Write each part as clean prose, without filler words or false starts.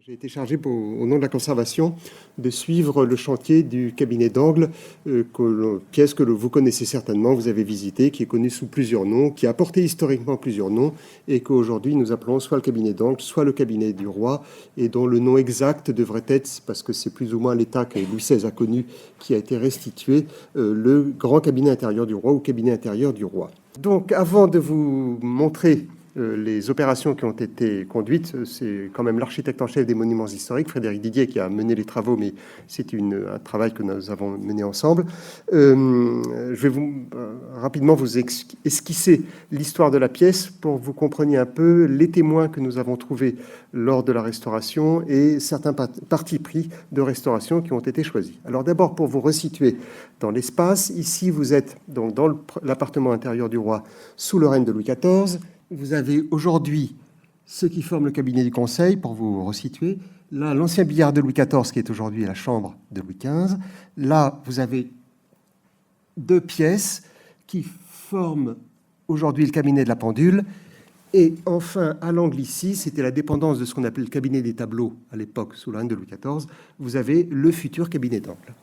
J'ai été chargé au nom de la conservation de suivre le chantier du cabinet d'angle, pièce que vous connaissez certainement, vous avez visité, qui est connue sous plusieurs noms, qui a porté historiquement plusieurs noms, et qu'aujourd'hui nous appelons soit le cabinet d'angle, soit le cabinet du roi, et dont le nom exact devrait être, parce que c'est plus ou moins l'état que Louis XVI a connu, qui a été restitué, le grand cabinet intérieur du roi ou cabinet intérieur du roi. Donc avant de vous montrer les opérations qui ont été conduites, c'est quand même l'architecte en chef des monuments historiques, Frédéric Didier, qui a mené les travaux, mais c'est un travail que nous avons mené ensemble. Je vais rapidement vous esquisser l'histoire de la pièce pour que vous compreniez un peu les témoins que nous avons trouvés lors de la restauration et certains partis pris de restauration qui ont été choisis. Alors d'abord, pour vous resituer dans l'espace, ici vous êtes donc dans l'appartement intérieur du roi sous le règne de Louis XIV. Vous avez aujourd'hui ce qui forme le cabinet du Conseil, pour vous resituer. Là, l'ancien billard de Louis XIV, qui est aujourd'hui la chambre de Louis XV. Là, vous avez deux pièces qui forment aujourd'hui le cabinet de la Pendule. Et enfin, à l'angle ici, c'était la dépendance de ce qu'on appelait le cabinet des tableaux à l'époque, sous le règne de Louis XIV. Vous avez le futur cabinet d'angle.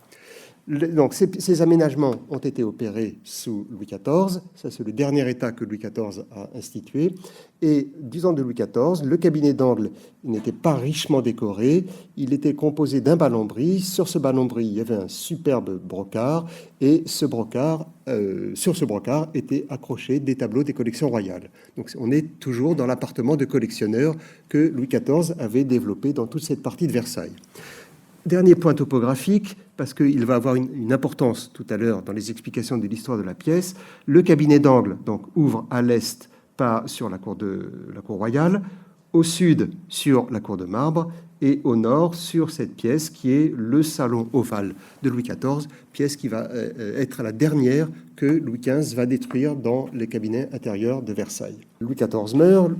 Donc, ces aménagements ont été opérés sous Louis XIV. Ça, c'est le dernier état que Louis XIV a institué. Et du temps de Louis XIV, le cabinet d'angle n'était pas richement décoré. Il était composé d'un bas-lambris. Sur ce bas-lambris, il y avait un superbe brocart. Et sur ce brocart étaient accrochés des tableaux des collections royales. Donc, on est toujours dans l'appartement de collectionneur que Louis XIV avait développé dans toute cette partie de Versailles. Dernier point topographique, parce qu'il va avoir une importance tout à l'heure dans les explications de l'histoire de la pièce. Le cabinet d'angle donc ouvre à l'est sur la cour royale, au sud sur la cour de marbre et au nord sur cette pièce qui est le salon ovale de Louis XIV, pièce qui va être la dernière que Louis XV va détruire dans les cabinets intérieurs de Versailles. Louis XIV meurt,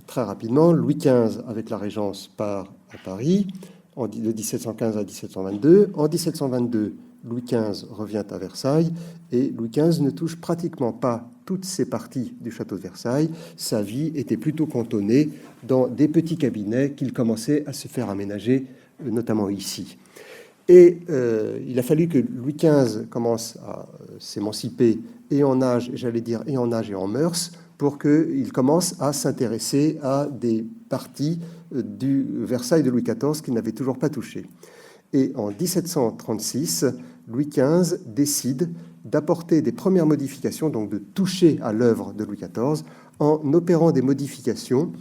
très rapidement. Louis XV, avec la Régence, part à Paris de 1715 à 1722. En 1722, Louis XV revient à Versailles et Louis XV ne touche pratiquement pas toutes ces parties du château de Versailles. Sa vie était plutôt cantonnée dans des petits cabinets qu'il commençait à se faire aménager, notamment ici. Et il a fallu que Louis XV commence à s'émanciper et en âge, et en mœurs, pour qu'il commence à s'intéresser à des parties du Versailles de Louis XIV qu'il n'avait toujours pas touché. Et en 1736, Louis XV décide d'apporter des premières modifications, donc de toucher à l'œuvre de Louis XIV, en opérant des modifications.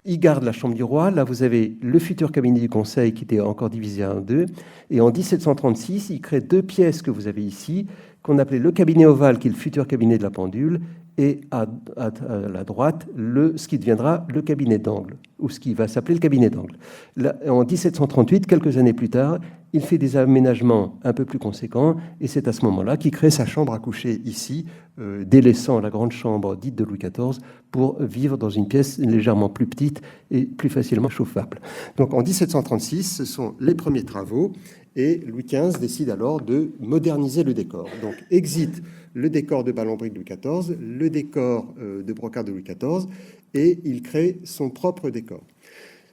Il garde la chambre du roi. Là, vous avez le futur cabinet du Conseil qui était encore divisé en deux. Et en 1736, il crée deux pièces que vous avez ici, qu'on appelait le cabinet ovale, qui est le futur cabinet de la Pendule, et à la droite, ce qui deviendra le cabinet d'angle, ou ce qui va s'appeler le cabinet d'angle. En 1738, quelques années plus tard, il fait des aménagements un peu plus conséquents, et c'est à ce moment-là qu'il crée sa chambre à coucher ici, délaissant la grande chambre dite de Louis XIV pour vivre dans une pièce légèrement plus petite et plus facilement chauffable. Donc en 1736, ce sont les premiers travaux, et Louis XV décide alors de moderniser le décor. Donc exit le décor de bas-lambris de Louis XIV, le décor de brocart de Louis XIV, et il crée son propre décor.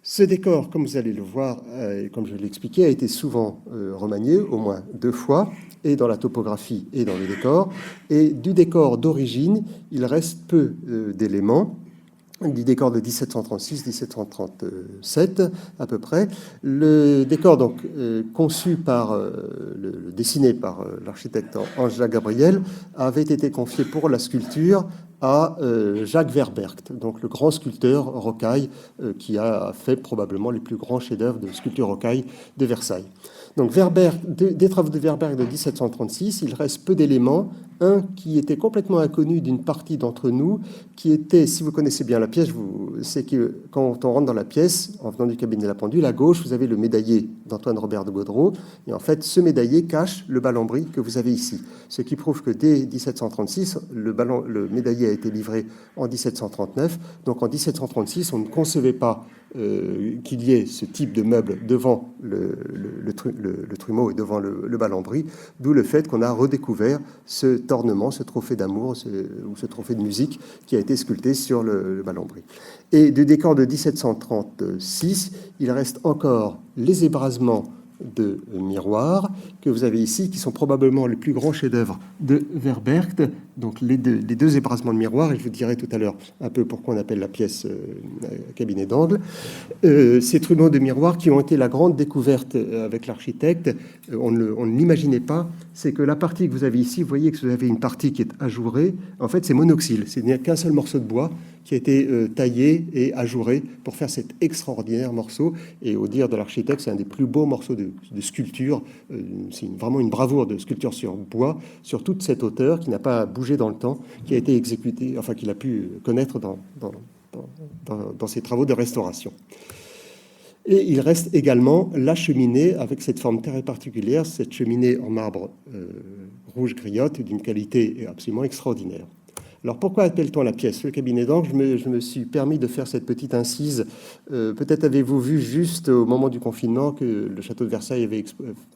Ce décor, comme vous allez le voir, et comme je l'ai expliqué, a été souvent remanié, au moins 2 fois, et dans la topographie et dans le décor. Et du décor d'origine, il reste peu d'éléments. Du décor de 1736-1737 à peu près. Le décor donc dessiné par l'architecte Ange-Jacques Gabriel avait été confié pour la sculpture à Jacques Verbergt, donc le grand sculpteur rocaille qui a fait probablement les plus grands chefs-d'œuvre de sculpture rocaille de Versailles. Donc des travaux de Verbergt de 1736, il reste peu d'éléments. Un qui était complètement inconnu d'une partie d'entre nous, qui était, si vous connaissez bien la pièce, c'est que quand on rentre dans la pièce, en venant du cabinet de la Pendule, à gauche, vous avez le médaillé d'Antoine Robert de Gaudreau. Et en fait, ce médaillé cache le bas-lambris que vous avez ici. Ce qui prouve que dès 1736, le médaillé a été livré en 1739. Donc en 1736, on ne concevait pas qu'il y ait ce type de meuble devant le trumeau et devant le bas-lambris, d'où le fait qu'on a redécouvert cet ornement, ce trophée d'amour ou ce trophée de musique qui a été sculpté sur le bas-lambris. Et du décor de 1736, il reste encore les ébrasements de miroirs que vous avez ici, qui sont probablement les plus grands chefs-d'œuvre de Verbergt. Donc les deux ébrasements de miroirs, et je vous dirai tout à l'heure un peu pourquoi on appelle la pièce cabinet d'angle. Ces trumeaux de miroirs qui ont été la grande découverte avec l'architecte, on ne l'imaginait pas, c'est que la partie que vous avez ici, vous voyez que vous avez une partie qui est ajourée, en fait c'est monoxyle, il n'y a qu'un seul morceau de bois qui a été taillé et ajouré pour faire cet extraordinaire morceau. Et au dire de l'architecte, c'est un des plus beaux morceaux de sculpture. C'est vraiment une bravoure de sculpture sur bois, sur toute cette hauteur qui n'a pas bougé dans le temps, qui a été exécutée, enfin qu'il a pu connaître dans ses travaux de restauration. Et il reste également la cheminée avec cette forme très particulière, cette cheminée en marbre rouge griotte d'une qualité absolument extraordinaire. Alors pourquoi appelle-t-on la pièce le cabinet d'angle? Je me suis permis de faire cette petite incise. Peut-être avez-vous vu juste au moment du confinement que le château de Versailles avait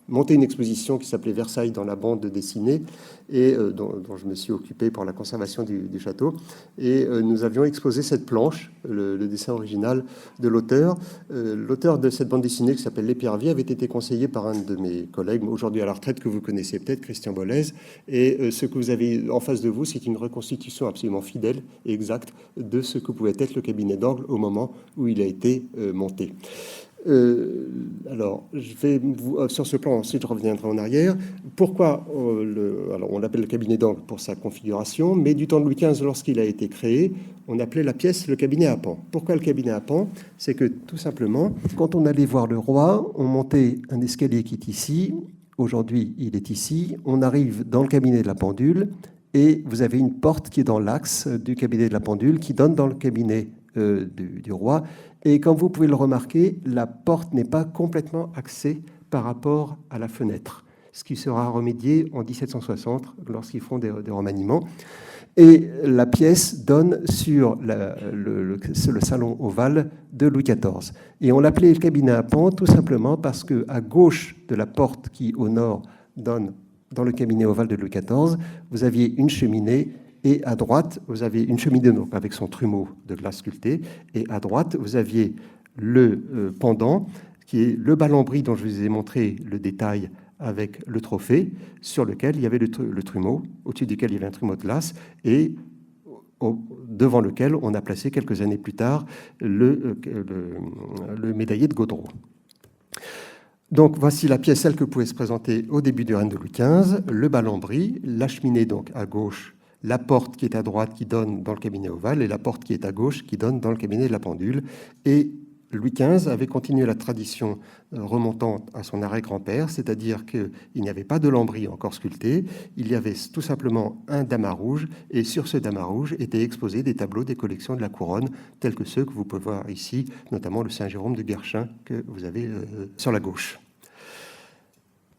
monté une exposition qui s'appelait Versailles dans la bande dessinée et dont je me suis occupé pour la conservation du château. Et nous avions exposé cette planche, le dessin original de l'auteur. L'auteur de cette bande dessinée qui s'appelle L'Épervier avait été conseillé par un de mes collègues, aujourd'hui à la retraite, que vous connaissez peut-être, Christian Bollez. Et ce que vous avez en face de vous, c'est une reconstitution absolument fidèle et exacte de ce que pouvait être le cabinet d'angle au moment où il a été monté. Alors, je vais sur ce plan, ensuite je reviendrai en arrière. Pourquoi alors on l'appelle le cabinet d'angle pour sa configuration, mais du temps de Louis XV, lorsqu'il a été créé, on appelait la pièce le cabinet à pan. Pourquoi le cabinet à pan? C'est que tout simplement, quand on allait voir le roi, on montait un escalier qui est ici. Aujourd'hui, il est ici. On arrive dans le cabinet de la pendule. Et vous avez une porte qui est dans l'axe du cabinet de la pendule, qui donne dans le cabinet du roi. Et comme vous pouvez le remarquer, la porte n'est pas complètement axée par rapport à la fenêtre, ce qui sera remédié en 1760 lorsqu'ils font des remaniements. Et la pièce donne sur le salon ovale de Louis XIV. Et on l'appelait le cabinet à pan tout simplement parce qu'à gauche de la porte qui, au nord, donne dans le cabinet ovale de Louis XIV, vous aviez une cheminée et à droite, vous aviez une cheminée donc, avec son trumeau de glace sculpté et à droite, vous aviez le pendant qui est le bas-lambris dont je vous ai montré le détail avec le trophée sur lequel il y avait le trumeau, au-dessus duquel il y avait un trumeau de glace et devant lequel on a placé quelques années plus tard le médaillé de Gaudreau. Donc voici la pièce, celle que pouvait se présenter au début du règne de Louis XV, le bas-lambris, la cheminée donc à gauche, la porte qui est à droite qui donne dans le cabinet ovale et la porte qui est à gauche qui donne dans le cabinet de la pendule. Et Louis XV avait continué la tradition remontant à son arrière-grand-père, c'est-à-dire qu'il n'y avait pas de lambris encore sculpté, il y avait tout simplement un damas rouge, et sur ce damas rouge étaient exposés des tableaux des collections de la couronne, tels que ceux que vous pouvez voir ici, notamment le Saint-Jérôme de Guerchin que vous avez sur la gauche.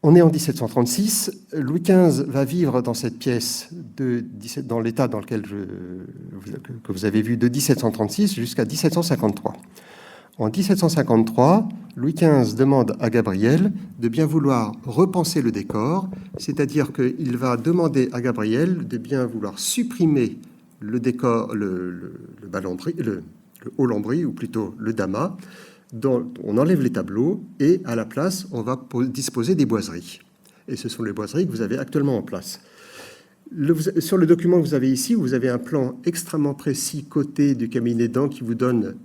On est en 1736. Louis XV va vivre dans cette pièce dans l'état dans lequel que vous avez vu de 1736 jusqu'à 1753. En 1753, Louis XV demande à Gabriel de bien vouloir repenser le décor, c'est-à-dire qu'il va demander à Gabriel de bien vouloir supprimer le décor, le haut lambris, ou plutôt le damas, dont on enlève les tableaux et à la place, on va disposer des boiseries. Et ce sont les boiseries que vous avez actuellement en place. Sur le document que vous avez ici, vous avez un plan extrêmement précis côté du cabinet d'angle qui vous donne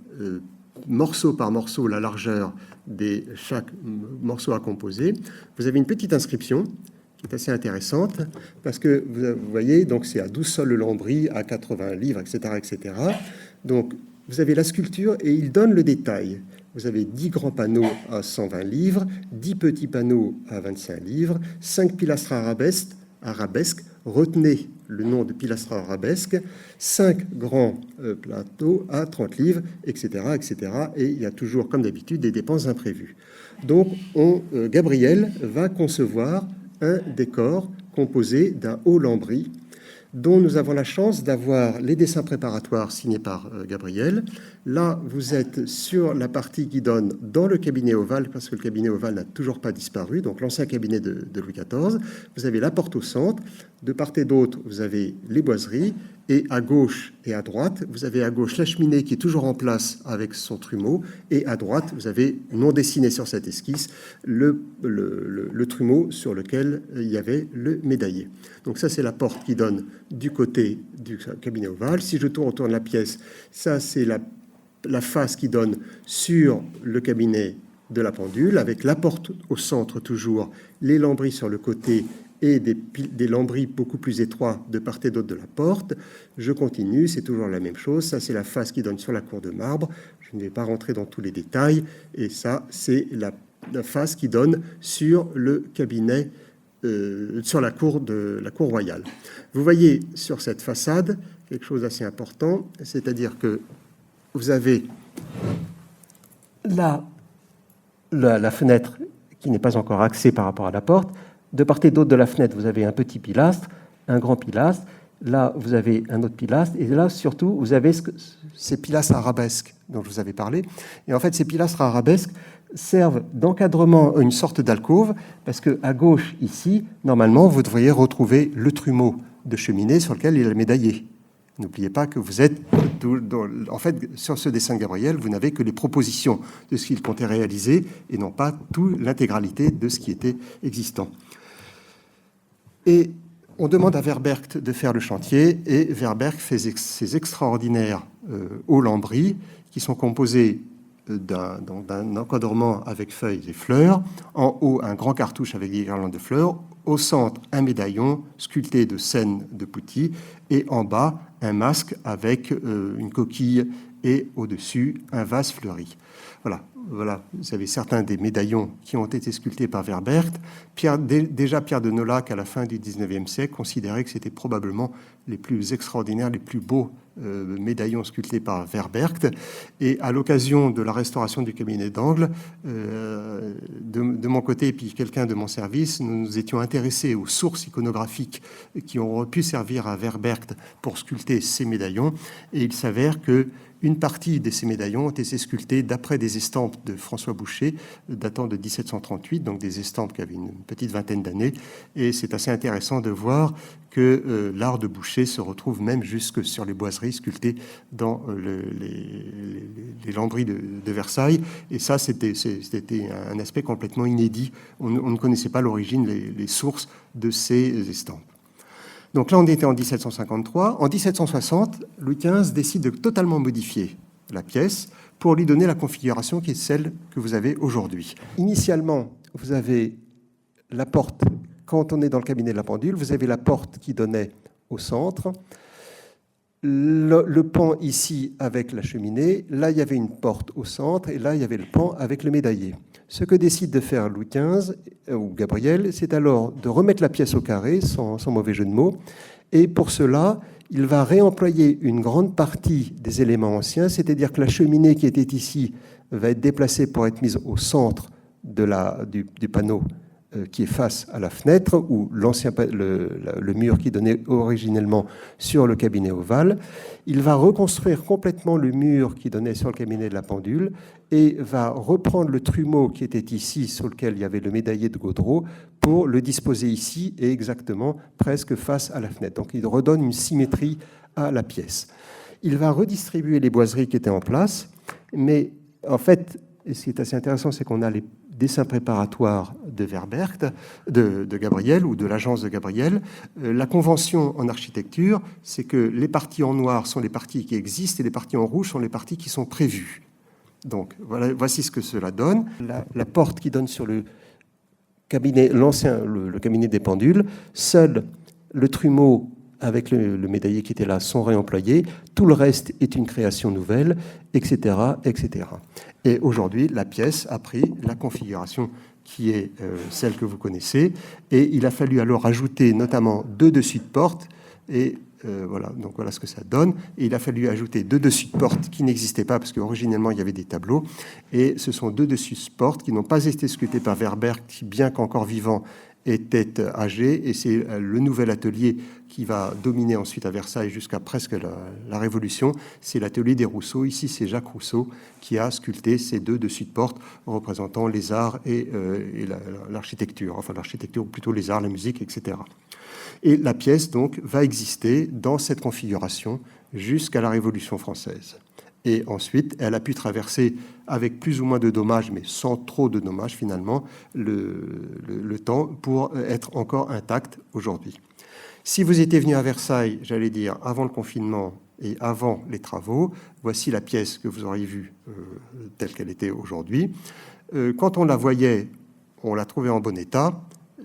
morceau par morceau la largeur de chaque morceau à composer. Vous avez une petite inscription qui est assez intéressante parce que vous voyez, donc c'est à 12 sols le lambris, à 80 livres, etc., etc. Donc vous avez la sculpture et il donne le détail. Vous avez 10 grands panneaux à 120 livres, 10 petits panneaux à 25 livres, 5 pilastres arabesques, retenez le nom de pilastres arabesques, 5 grands plateaux à 30 livres, etc., etc. Et il y a toujours, comme d'habitude, des dépenses imprévues. Donc, Gabriel va concevoir un décor composé d'un haut lambris dont nous avons la chance d'avoir les dessins préparatoires signés par Gabriel. Là, vous êtes sur la partie qui donne dans le cabinet ovale, parce que le cabinet ovale n'a toujours pas disparu, donc l'ancien cabinet de Louis XIV. Vous avez la porte au centre. De part et d'autre, vous avez les boiseries. Et à gauche et à droite, vous avez à gauche la cheminée qui est toujours en place avec son trumeau. Et à droite, vous avez, non dessiné sur cette esquisse, le trumeau sur lequel il y avait le médaillé. Donc ça, c'est la porte qui donne du côté du cabinet ovale. Si je tourne autour de la pièce, ça, c'est la face qui donne sur le cabinet de la pendule, avec la porte au centre toujours, les lambris sur le côté et des lambris beaucoup plus étroits de part et d'autre de la porte. Je continue, c'est toujours la même chose. Ça, c'est la face qui donne sur la cour de marbre. Je ne vais pas rentrer dans tous les détails. Et ça, c'est la face qui donne sur le cabinet, sur la cour royale. Vous voyez sur cette façade quelque chose d'assez important, c'est-à-dire que vous avez la fenêtre qui n'est pas encore axée par rapport à la porte. De part et d'autre de la fenêtre, vous avez un petit pilastre, un grand pilastre. Là, vous avez un autre pilastre. Et là, surtout, vous avez ces pilastres arabesques dont je vous avais parlé. Et en fait, ces pilastres arabesques servent d'encadrement à une sorte d'alcôve, parce qu'à gauche, ici, normalement, vous devriez retrouver le trumeau de cheminée sur lequel il est médaillé. N'oubliez pas que vous êtes... En fait, sur ce dessin de Gabriel, vous n'avez que les propositions de ce qu'il comptait réaliser et non pas toute l'intégralité de ce qui était existant. Et on demande à Verbergt de faire le chantier, et Verbergt fait ces extraordinaires hauts lambris qui sont composés d'un encadrement avec feuilles et fleurs, en haut un grand cartouche avec des guirlandes de fleurs, au centre un médaillon sculpté de scènes de Pouty, et en bas un masque avec une coquille et au-dessus un vase fleuri. Voilà, vous avez certains des médaillons qui ont été sculptés par Verbergt. Déjà Pierre de Nolhac, à la fin du XIXe siècle, considérait que c'était probablement les plus extraordinaires, les plus beaux médaillons sculptés par Verbergt. Et à l'occasion de la restauration du cabinet d'Angle, de mon côté et puis quelqu'un de mon service, nous nous étions intéressés aux sources iconographiques qui auraient pu servir à Verbergt pour sculpter ces médaillons. Et il s'avère que une partie de ces médaillons ont été sculptés d'après des estampes de François Boucher, datant de 1738, donc des estampes qui avaient une petite vingtaine d'années. Et c'est assez intéressant de voir que l'art de Boucher se retrouve même jusque sur les boiseries sculptées dans les lambris de Versailles. Et ça, c'était un aspect complètement inédit. On ne connaissait pas l'origine, les sources de ces estampes. Donc là, on était en 1753. En 1760, Louis XV décide de totalement modifier la pièce pour lui donner la configuration qui est celle que vous avez aujourd'hui. Initialement, vous avez la porte, quand on est dans le cabinet de la pendule, vous avez la porte qui donnait au centre, le pan ici avec la cheminée, là il y avait une porte au centre, et là il y avait le pan avec le médaillé. Ce que décide de faire Louis XV, ou Gabriel, c'est alors de remettre la pièce au carré, sans mauvais jeu de mots, et pour cela, il va réemployer une grande partie des éléments anciens, c'est-à-dire que la cheminée qui était ici va être déplacée pour être mise au centre du panneau qui est face à la fenêtre, ou le mur qui donnait originellement sur le cabinet ovale. Il va reconstruire complètement le mur qui donnait sur le cabinet de la pendule et va reprendre le trumeau qui était ici, sur lequel il y avait le médaillé de Gaudreau, pour le disposer ici et exactement presque face à la fenêtre. Donc il redonne une symétrie à la pièce. Il va redistribuer les boiseries qui étaient en place, mais en fait, ce qui est assez intéressant, c'est qu'on a les dessins préparatoires de Verbergt, de Gabriel ou de l'agence de Gabriel. La convention en architecture, c'est que les parties en noir sont les parties qui existent et les parties en rouge sont les parties qui sont prévues. Donc, voici ce que cela donne. La porte qui donne sur le cabinet, le cabinet des pendules, seul le trumeau avec le médaillé qui était là sont réemployés. Tout le reste est une création nouvelle, etc., etc. Et aujourd'hui, la pièce a pris la configuration qui est celle que vous connaissez. Et il a fallu alors ajouter notamment 2 dessus de porte. Et voilà, donc voilà ce que ça donne. Et il a fallu ajouter 2 dessus de porte qui n'existaient pas parce qu'originellement il y avait des tableaux. Et ce sont 2 dessus de porte qui n'ont pas été sculptés par Verbergt, qui, bien qu'encore vivant, était âgé, et c'est le nouvel atelier qui va dominer ensuite à Versailles jusqu'à presque la Révolution. C'est l'atelier des Rousseau. Ici, c'est Jacques Rousseau qui a sculpté ces deux dessus de porte représentant les arts et l'architecture, enfin l'architecture, ou plutôt les arts, la musique, etc. Et la pièce, donc, va exister dans cette configuration jusqu'à la Révolution française. Et ensuite, elle a pu traverser avec plus ou moins de dommages, mais sans trop de dommages finalement, le temps pour être encore intacte aujourd'hui. Si vous étiez venu à Versailles, j'allais dire, avant le confinement et avant les travaux, voici la pièce que vous auriez vue telle qu'elle était aujourd'hui. Quand on la voyait, on la trouvait en bon état.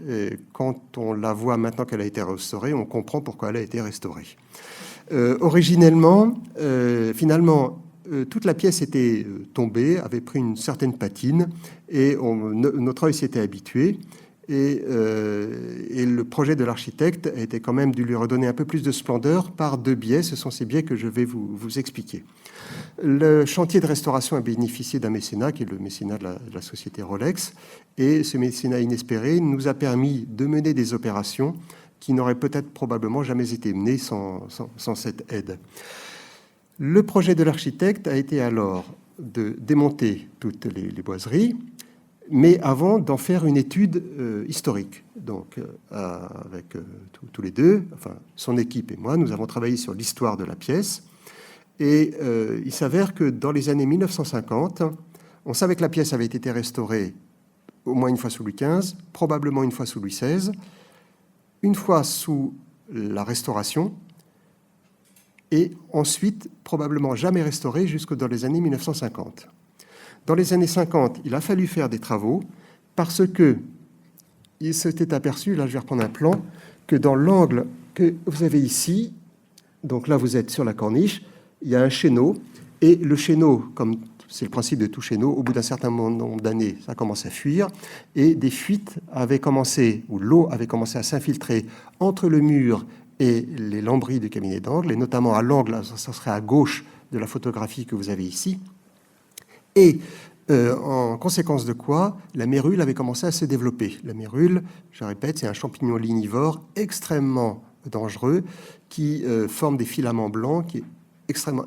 Et quand on la voit maintenant qu'elle a été restaurée, on comprend pourquoi elle a été restaurée. Originellement, finalement, toute la pièce était tombée, avait pris une certaine patine, et notre œil s'était habitué. Et le projet de l'architecte a été quand même de lui redonner un peu plus de splendeur par deux biais. Ce sont ces biais que je vais vous expliquer. Le chantier de restauration a bénéficié d'un mécénat, qui est le mécénat de la société Rolex. Et ce mécénat inespéré nous a permis de mener des opérations qui n'auraient peut-être probablement jamais été menées sans cette aide. Le projet de l'architecte a été alors de démonter toutes les boiseries, mais avant d'en faire une étude historique. Donc, avec tous les deux, enfin, son équipe et moi, nous avons travaillé sur l'histoire de la pièce. Et il s'avère que dans les années 1950, on savait que la pièce avait été restaurée au moins une fois sous Louis XV, probablement une fois sous Louis XVI, une fois sous la Restauration, et ensuite probablement jamais restaurée jusque dans les années 1950. Dans les années 50, il a fallu faire des travaux parce que il s'était aperçu, là je vais reprendre un plan, que dans l'angle que vous avez ici, donc là vous êtes sur la corniche, il y a un chéneau, et le chéneau, comme c'est le principe de tout chéneau, au bout d'un certain nombre d'années, ça commence à fuir, et des fuites avaient commencé, ou l'eau avait commencé à s'infiltrer entre le mur et les lambris du cabinet d'angle, et notamment à l'angle, ça serait à gauche de la photographie que vous avez ici. Et en conséquence de quoi, la mérule avait commencé à se développer. La mérule, je répète, c'est un champignon lignivore extrêmement dangereux qui forme des filaments blancs, qui est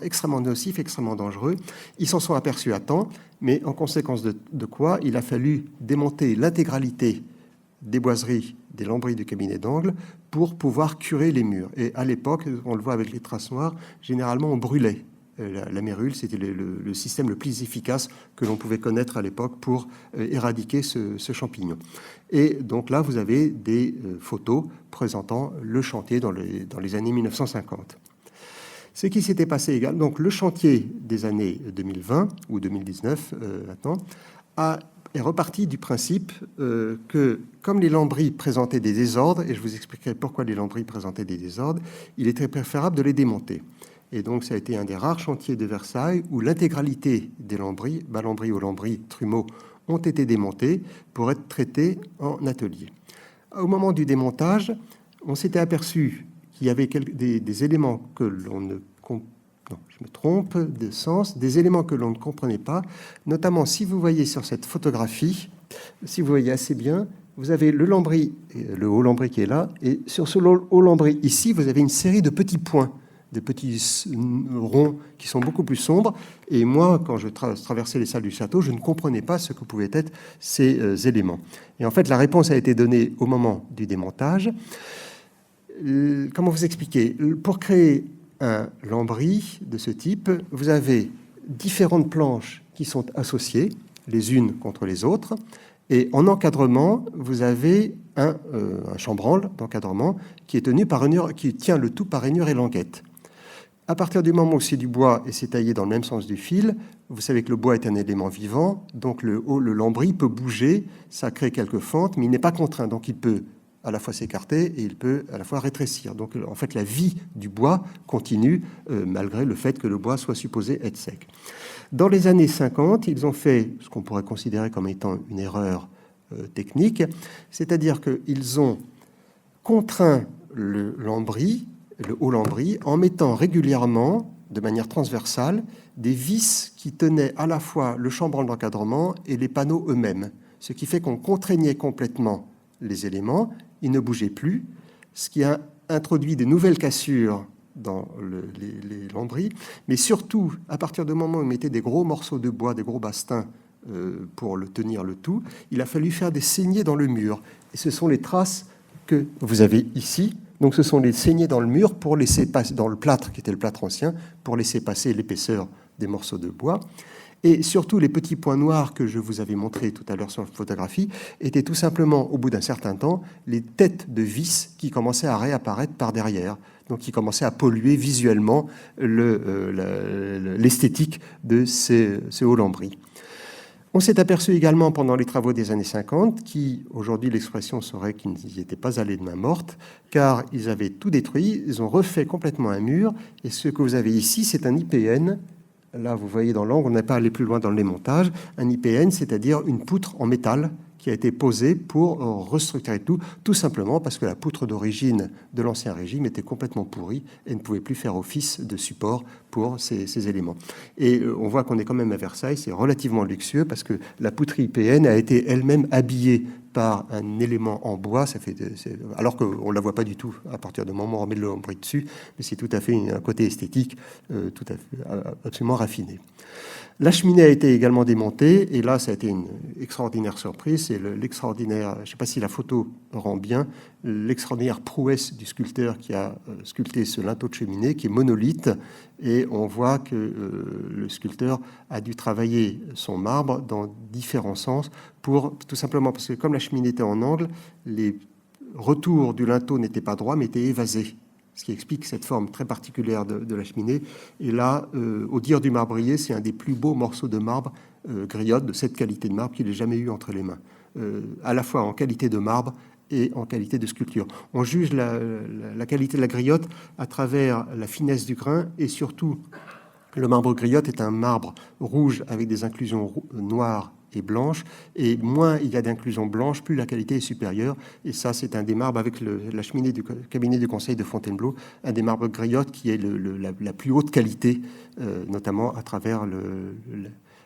extrêmement nocif, extrêmement dangereux. Ils s'en sont aperçus à temps, mais en conséquence de quoi, il a fallu démonter l'intégralité des boiseries, des lambris du cabinet d'angle pour pouvoir curer les murs. Et à l'époque, on le voit avec les traces noires, généralement on brûlait. La mérule, c'était le système le plus efficace que l'on pouvait connaître à l'époque pour éradiquer ce champignon. Et donc là, vous avez des photos présentant le chantier dans les années 1950. Ce qui s'était passé également, donc le chantier des années 2020 ou 2019 maintenant, est reparti du principe que, comme les lambris présentaient des désordres, et je vous expliquerai pourquoi les lambris présentaient des désordres, il était préférable de les démonter. Et donc, ça a été un des rares chantiers de Versailles où l'intégralité des lambris, bas-lambris ou lambris, trumeaux, ont été démontés pour être traités en atelier. Au moment du démontage, on s'était aperçu qu'il y avait des éléments que l'on ne des éléments que l'on ne comprenait pas, notamment si vous voyez sur cette photographie, si vous voyez assez bien, vous avez le lambris, le haut lambris qui est là, et sur ce haut lambris ici, vous avez une série de petits points, de petits ronds qui sont beaucoup plus sombres. Et moi, quand je traversais les salles du château, je ne comprenais pas ce que pouvaient être ces éléments. Et en fait, la réponse a été donnée au moment du démontage. Comment vous expliquer ? Pour créer un lambris de ce type, vous avez différentes planches qui sont associées, les unes contre les autres, et en encadrement, vous avez un chambranle d'encadrement qui tient le tout par rainure et languette. À partir du moment où c'est du bois et c'est taillé dans le même sens du fil, vous savez que le bois est un élément vivant, donc le lambris peut bouger, ça crée quelques fentes, mais il n'est pas contraint, donc il peut à la fois s'écarter et il peut à la fois rétrécir. Donc en fait, la vie du bois continue malgré le fait que le bois soit supposé être sec. Dans les années 50, ils ont fait ce qu'on pourrait considérer comme étant une erreur technique, c'est-à-dire qu'ils ont contraint le haut lambris, en mettant régulièrement, de manière transversale, des vis qui tenaient à la fois le chambranle d'encadrement et les panneaux eux-mêmes, ce qui fait qu'on contraignait complètement les éléments, ils ne bougeaient plus, ce qui a introduit de nouvelles cassures dans les lambris, mais surtout, à partir du moment où on mettait des gros morceaux de bois, des gros bastins pour tenir le tout, il a fallu faire des saignées dans le mur. Et ce sont les traces que vous avez ici. Donc ce sont les saignées dans le mur pour laisser passer, dans le plâtre, qui était le plâtre ancien, pour laisser passer l'épaisseur des morceaux de bois. Et surtout, les petits points noirs que je vous avais montrés tout à l'heure sur la photographie étaient tout simplement, au bout d'un certain temps, les têtes de vis qui commençaient à réapparaître par derrière, donc qui commençaient à polluer visuellement l'esthétique de ces hauts lambris. On s'est aperçu également pendant les travaux des années 50, qui, aujourd'hui l'expression serait qu'ils n'y étaient pas allés de main morte, car ils avaient tout détruit, ils ont refait complètement un mur, et ce que vous avez ici, c'est un IPN. Là, vous voyez dans l'angle, on n'est pas allé plus loin dans le démontage, un IPN, c'est-à-dire une poutre en métal qui a été posée pour restructurer tout simplement parce que la poutre d'origine de l'Ancien Régime était complètement pourrie et ne pouvait plus faire office de support pour ces éléments. Et on voit qu'on est quand même à Versailles, c'est relativement luxueux parce que la poutre IPN a été elle-même habillée par un élément en bois, alors qu'on ne la voit pas du tout à partir du moment où on met le lambris dessus, mais c'est tout à fait un côté esthétique tout à fait, absolument raffiné. La cheminée a été également démontée, et là, ça a été une extraordinaire surprise. C'est l'extraordinaire, je ne sais pas si la photo rend bien, l'extraordinaire prouesse du sculpteur qui a sculpté ce linteau de cheminée, qui est monolithe, et on voit que le sculpteur a dû travailler son marbre dans différents sens, tout simplement parce que comme la cheminée était en angle, les retours du linteau n'étaient pas droits, mais étaient évasés, ce qui explique cette forme très particulière de la cheminée. Et là, au dire du marbrier, c'est un des plus beaux morceaux de marbre griotte, de cette qualité de marbre qu'il ait jamais eu entre les mains, à la fois en qualité de marbre et en qualité de sculpture. On juge la qualité de la griotte à travers la finesse du grain, et surtout, le marbre griotte est un marbre rouge avec des inclusions noires et blanche, et moins il y a d'inclusion blanche, plus la qualité est supérieure. Et ça, c'est un des marbres avec la cheminée du cabinet du Conseil de Fontainebleau, un des marbres griotte qui est la plus haute qualité, notamment à travers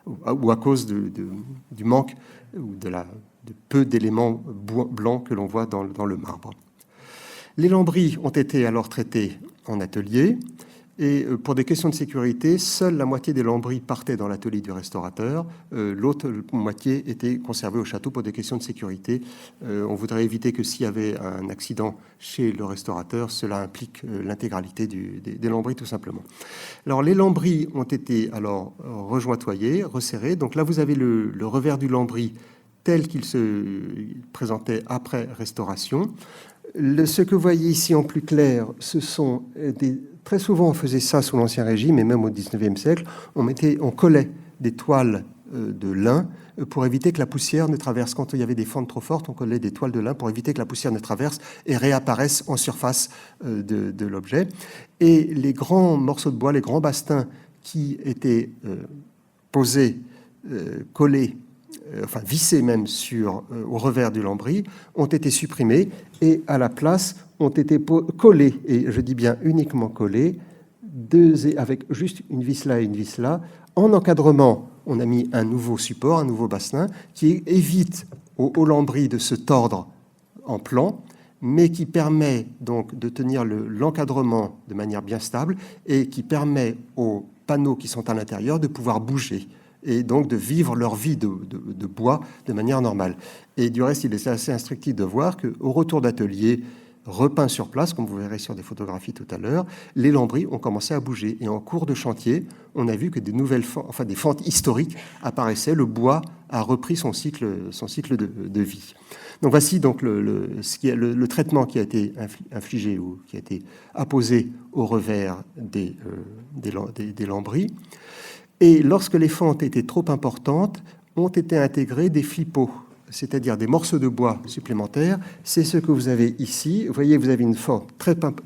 ou à cause du manque ou de peu d'éléments blancs que l'on voit dans le marbre. Les lambris ont été alors traités en atelier. Et pour des questions de sécurité, seule la moitié des lambris partaient dans l'atelier du restaurateur. L'autre moitié était conservée au château pour des questions de sécurité. On voudrait éviter que s'il y avait un accident chez le restaurateur, cela implique l'intégralité des lambris tout simplement. Alors les lambris ont été alors rejointoyés, resserrés. Donc là vous avez le revers du lambris tel qu'il se présentait après restauration. Ce que vous voyez ici en plus clair, ce sont très souvent, on faisait ça sous l'Ancien Régime, et même au XIXe siècle, on collait des toiles de lin pour éviter que la poussière ne traverse. Quand il y avait des fentes trop fortes, on collait des toiles de lin pour éviter que la poussière ne traverse et réapparaisse en surface de l'objet. Et les grands morceaux de bois, les grands bastins qui étaient posés, collés, enfin vissés même au revers du lambris, ont été supprimés et à la place ont été collés, et je dis bien uniquement collés, avec juste une vis là et une vis là. En encadrement, on a mis un nouveau support, un nouveau bassin qui évite au lambris de se tordre en plan, mais qui permet donc de tenir l'encadrement de manière bien stable et qui permet aux panneaux qui sont à l'intérieur de pouvoir bouger et donc de vivre leur vie de bois de manière normale. Et du reste, il est assez instructif de voir qu'au retour d'atelier, repeints sur place, comme vous verrez sur des photographies tout à l'heure, les lambris ont commencé à bouger. Et en cours de chantier, on a vu que des fentes historiques apparaissaient. Le bois a repris son cycle de vie. Donc voici donc le traitement qui a été infligé ou qui a été apposé au revers des lambris. Et lorsque les fentes étaient trop importantes, ont été intégrés des flipos, c'est-à-dire des morceaux de bois supplémentaires. C'est ce que vous avez ici. Vous voyez, vous avez une fente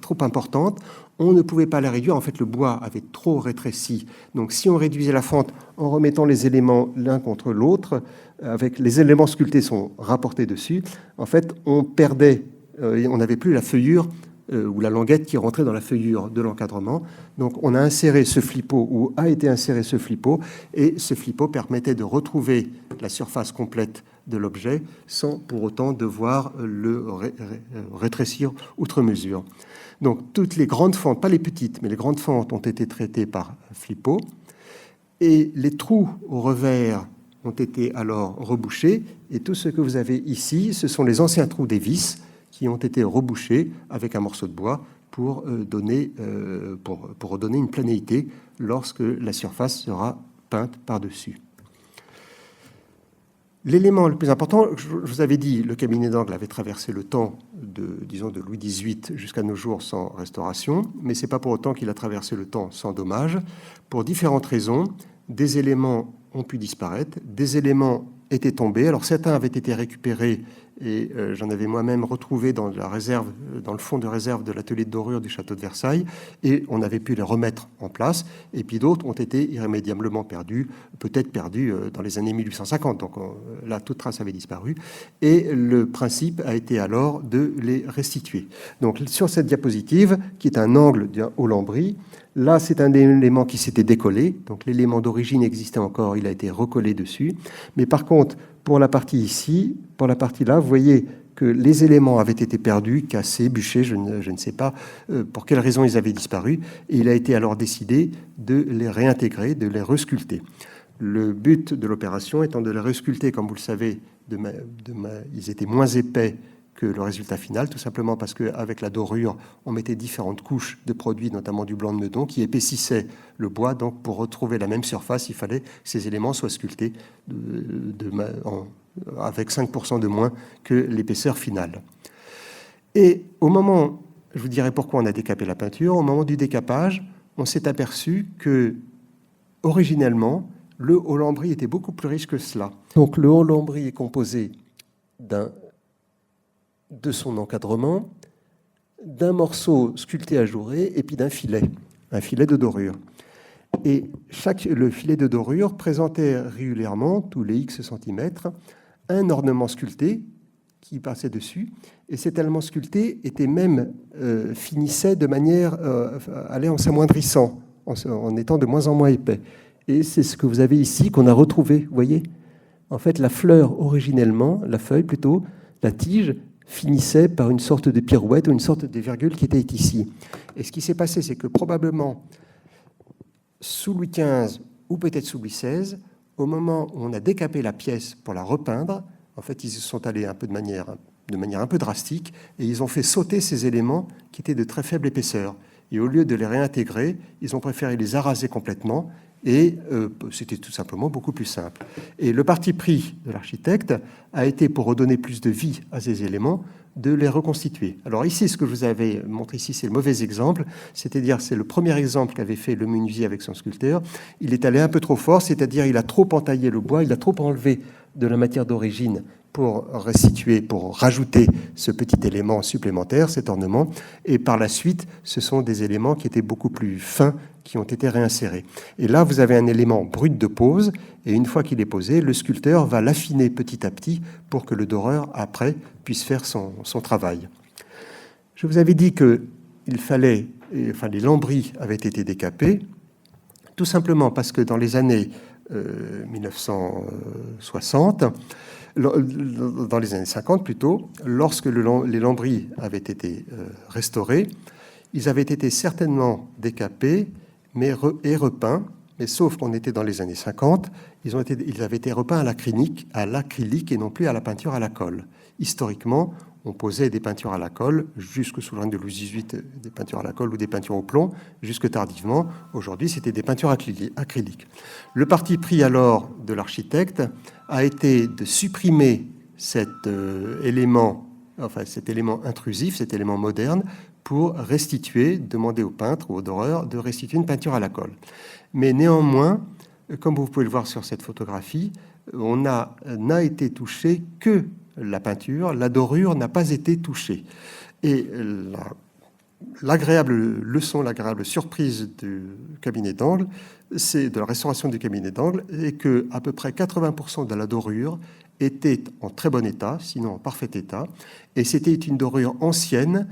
trop importante. On ne pouvait pas la réduire. En fait, le bois avait trop rétréci. Donc, si on réduisait la fente en remettant les éléments l'un contre l'autre, avec les éléments sculptés sont rapportés dessus, en fait, on perdait, on n'avait plus la feuillure ou la languette qui rentrait dans la feuillure de l'encadrement. Donc on a inséré ce flipot, ou a été inséré ce flipot, et ce flipot permettait de retrouver la surface complète de l'objet sans pour autant devoir le rétrécir outre mesure. Donc toutes les grandes fentes, pas les petites, mais les grandes fentes ont été traitées par flipot, et les trous au revers ont été alors rebouchés, et tout ce que vous avez ici, ce sont les anciens trous des vis qui ont été rebouchés avec un morceau de bois pour redonner une planéité lorsque la surface sera peinte par-dessus. L'élément le plus important, je vous avais dit, le cabinet d'angle avait traversé le temps de Louis XVIII jusqu'à nos jours sans restauration, mais ce n'est pas pour autant qu'il a traversé le temps sans dommage. Pour différentes raisons, des éléments ont pu disparaître, des éléments étaient tombés. Alors certains avaient été récupérés et j'en avais moi-même retrouvé dans la réserve, dans le fond de réserve de l'atelier de dorure du château de Versailles, et on avait pu les remettre en place. Et puis d'autres ont été irrémédiablement perdus, peut-être perdus dans les années 1850. Donc là, toute trace avait disparu. Et le principe a été alors de les restituer. Donc sur cette diapositive, qui est un angle d'un haut-lambris, là, c'est un élément qui s'était décollé. Donc l'élément d'origine existait encore, il a été recollé dessus. Mais par contre, pour la partie ici, pour la partie là, vous voyez que les éléments avaient été perdus, cassés, bûchés, je ne sais pas pour quelles raisons ils avaient disparu. Et il a été alors décidé de les réintégrer, de les resculpter. Le but de l'opération étant de les resculpter, comme vous le savez, ils étaient moins épais que le résultat final, tout simplement parce qu'avec la dorure, on mettait différentes couches de produits, notamment du blanc de meudon, qui épaississaient le bois. Donc, pour retrouver la même surface, il fallait que ces éléments soient sculptés avec 5% de moins que l'épaisseur finale. Et au moment, je vous dirai pourquoi on a décapé la peinture, au moment du décapage, on s'est aperçu que, originellement, le haut-lambris était beaucoup plus riche que cela. Donc, le haut-lambris est composé de son encadrement, d'un morceau sculpté ajouré et puis d'un filet, un filet de dorure. Et le filet de dorure présentait régulièrement, tous les X centimètres, un ornement sculpté qui passait dessus. Et cet élément sculpté était même finissait de manière aller en s'amoindrissant, en étant de moins en moins épais. Et c'est ce que vous avez ici qu'on a retrouvé, vous voyez. En fait, la fleur originellement, la feuille plutôt, la tige, finissait par une sorte de pirouette ou une sorte de virgule qui était ici. Et ce qui s'est passé, c'est que probablement sous Louis XV ou peut-être sous Louis XVI, au moment où on a décapé la pièce pour la repeindre, en fait, ils se sont allés un peu de manière un peu drastique et ils ont fait sauter ces éléments qui étaient de très faible épaisseur. Et au lieu de les réintégrer, ils ont préféré les araser complètement et c'était tout simplement beaucoup plus simple. Et le parti pris de l'architecte a été, pour redonner plus de vie à ces éléments, de les reconstituer. Alors ici, ce que je vous avais montré ici, c'est le mauvais exemple, c'est-à-dire c'est le premier exemple qu'avait fait le menuisier avec son sculpteur. Il est allé un peu trop fort, c'est-à-dire il a trop entaillé le bois, il a trop enlevé de la matière d'origine pour restituer, pour rajouter ce petit élément supplémentaire, cet ornement. Et par la suite, ce sont des éléments qui étaient beaucoup plus fins, qui ont été réinsérés. Et là, vous avez un élément brut de pose, et une fois qu'il est posé, le sculpteur va l'affiner petit à petit pour que le doreur, après, puisse faire son travail. Je vous avais dit que les lambris avaient été décapés, tout simplement parce que dans les années 1960, dans les années 50 plutôt, lorsque les lambris avaient été restaurés, ils avaient été certainement décapés et repeints, mais sauf qu'on était dans les années 50, ils avaient été repeints à l'acrylique et non plus à la peinture à la colle. Historiquement, on posait des peintures à la colle, jusque sous le règne de Louis XVIII, des peintures à la colle ou des peintures au plomb, jusque tardivement. Aujourd'hui, c'était des peintures acryliques. Le parti pris alors de l'architecte a été de supprimer cet élément intrusif, cet élément moderne, pour restituer, demander au peintre ou au doreur de restituer une peinture à la colle. Mais néanmoins, comme vous pouvez le voir sur cette photographie, on n'a été touché que la peinture, la dorure n'a pas été touchée. Et l'agréable leçon, l'agréable surprise du cabinet d'angle, c'est de la restauration du cabinet d'angle, et que à peu près 80% de la dorure était en très bon état, sinon en parfait état, et c'était une dorure ancienne,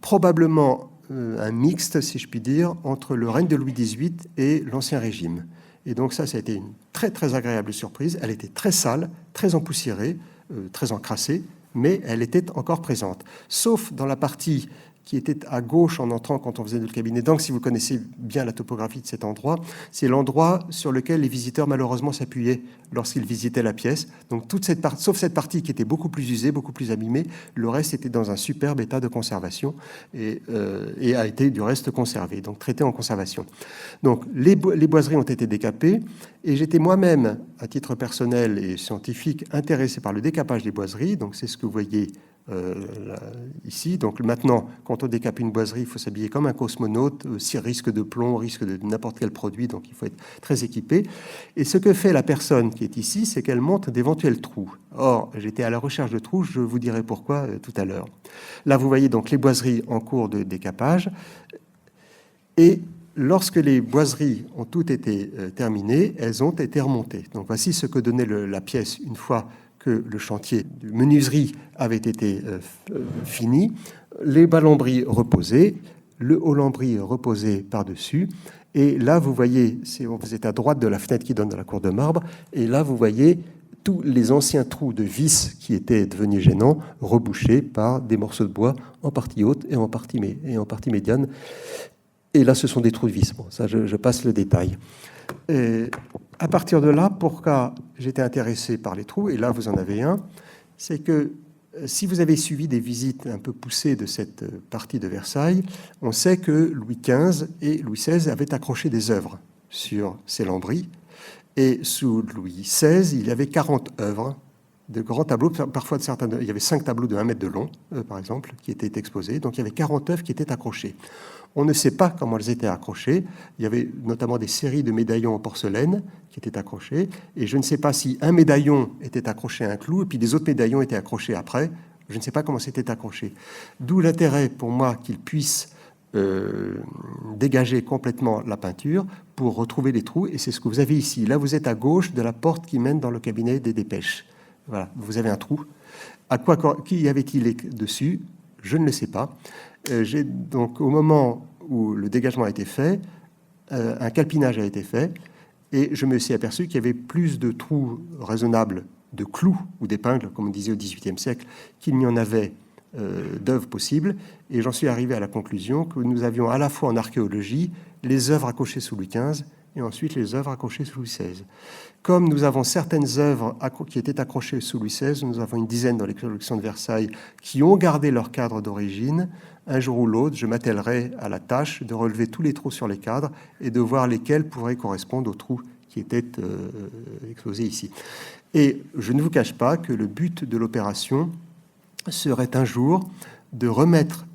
probablement un mixte, si je puis dire, entre le règne de Louis XVIII et l'Ancien Régime. Et donc ça a été une très très agréable surprise. Elle était très sale, très empoussiérée, très encrassée, mais elle était encore présente. Sauf dans la partie qui était à gauche en entrant quand on faisait le cabinet d'angle. Si vous connaissez bien la topographie de cet endroit, c'est l'endroit sur lequel les visiteurs malheureusement s'appuyaient lorsqu'ils visitaient la pièce. Donc toute cette partie, sauf cette partie qui était beaucoup plus usée, beaucoup plus abîmée, le reste était dans un superbe état de conservation et a été du reste conservé, donc traité en conservation. Donc les boiseries ont été décapées et j'étais moi-même, à titre personnel et scientifique, intéressé par le décapage des boiseries. Donc c'est ce que vous voyez ici. Donc maintenant, quand on décape une boiserie, il faut s'habiller comme un cosmonaute, risque de plomb, risque de n'importe quel produit, donc il faut être très équipé. Et ce que fait la personne qui est ici, c'est qu'elle montre d'éventuels trous. Or, j'étais à la recherche de trous, je vous dirai pourquoi tout à l'heure. Là, vous voyez donc les boiseries en cours de décapage. Et lorsque les boiseries ont toutes été terminées, elles ont été remontées. Donc voici ce que donnait la pièce une fois que le chantier de menuiserie avait été fini, les bas-lambris reposés, le haut-lambris reposé par-dessus, et là vous voyez, vous êtes à droite de la fenêtre qui donne dans la cour de marbre, et là vous voyez tous les anciens trous de vis qui étaient devenus gênants, rebouchés par des morceaux de bois en partie haute et en partie médiane. Et là ce sont des trous de vis. Bon, ça je passe le détail. Et à partir de là, pourquoi j'étais intéressé par les trous, et là vous en avez un, c'est que si vous avez suivi des visites un peu poussées de cette partie de Versailles, on sait que Louis XV et Louis XVI avaient accroché des œuvres sur ces lambris, et sous Louis XVI, il y avait 40 œuvres, de grands tableaux, parfois il y avait 5 tableaux de 1 mètre de long, par exemple, qui étaient exposés, donc il y avait 40 œuvres qui étaient accrochées. On ne sait pas comment elles étaient accrochées. Il y avait notamment des séries de médaillons en porcelaine qui étaient accrochés. Et je ne sais pas si un médaillon était accroché à un clou et puis des autres médaillons étaient accrochés après. Je ne sais pas comment c'était accroché. D'où l'intérêt pour moi qu'ils puissent dégager complètement la peinture pour retrouver les trous. Et c'est ce que vous avez ici. Là, vous êtes à gauche de la porte qui mène dans le cabinet des dépêches. Voilà, vous avez un trou. Qui y avait-il dessus? Je ne le sais pas. Donc, au moment où le dégagement a été fait, un calpinage a été fait, et je me suis aperçu qu'il y avait plus de trous raisonnables de clous ou d'épingles, comme on disait au XVIIIe siècle, qu'il n'y en avait d'œuvres possibles. Et j'en suis arrivé à la conclusion que nous avions à la fois en archéologie les œuvres accrochées sous Louis XV et ensuite les œuvres accrochées sous Louis XVI. Comme nous avons certaines œuvres qui étaient accrochées sous Louis XVI, nous avons une dizaine dans les collections de Versailles qui ont gardé leur cadre d'origine. Un jour ou l'autre, je m'attellerai à la tâche de relever tous les trous sur les cadres et de voir lesquels pourraient correspondre aux trous qui étaient exposés ici. Et je ne vous cache pas que le but de l'opération serait un jour de remettre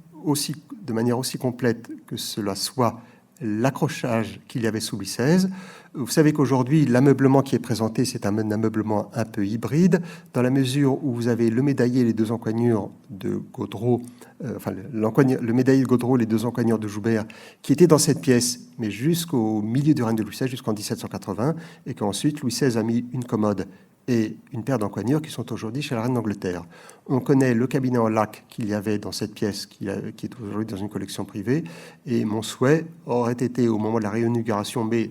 de manière aussi complète que cela soit l'accrochage qu'il y avait sous Louis XVI. Vous savez qu'aujourd'hui, l'ameublement qui est présenté, c'est un ameublement un peu hybride, dans la mesure où vous avez le médaillé, les deux encoignures de Gaudreau, le médaillé de Gaudreau, les deux encoignures de Joubert, qui étaient dans cette pièce, mais jusqu'au milieu du règne de Louis XVI, jusqu'en 1780, et qu'ensuite Louis XVI a mis une commode et une paire d'encoignures qui sont aujourd'hui chez la reine d'Angleterre. On connaît le cabinet en laque qu'il y avait dans cette pièce qui est aujourd'hui dans une collection privée, et mon souhait aurait été au moment de la réinauguration, mais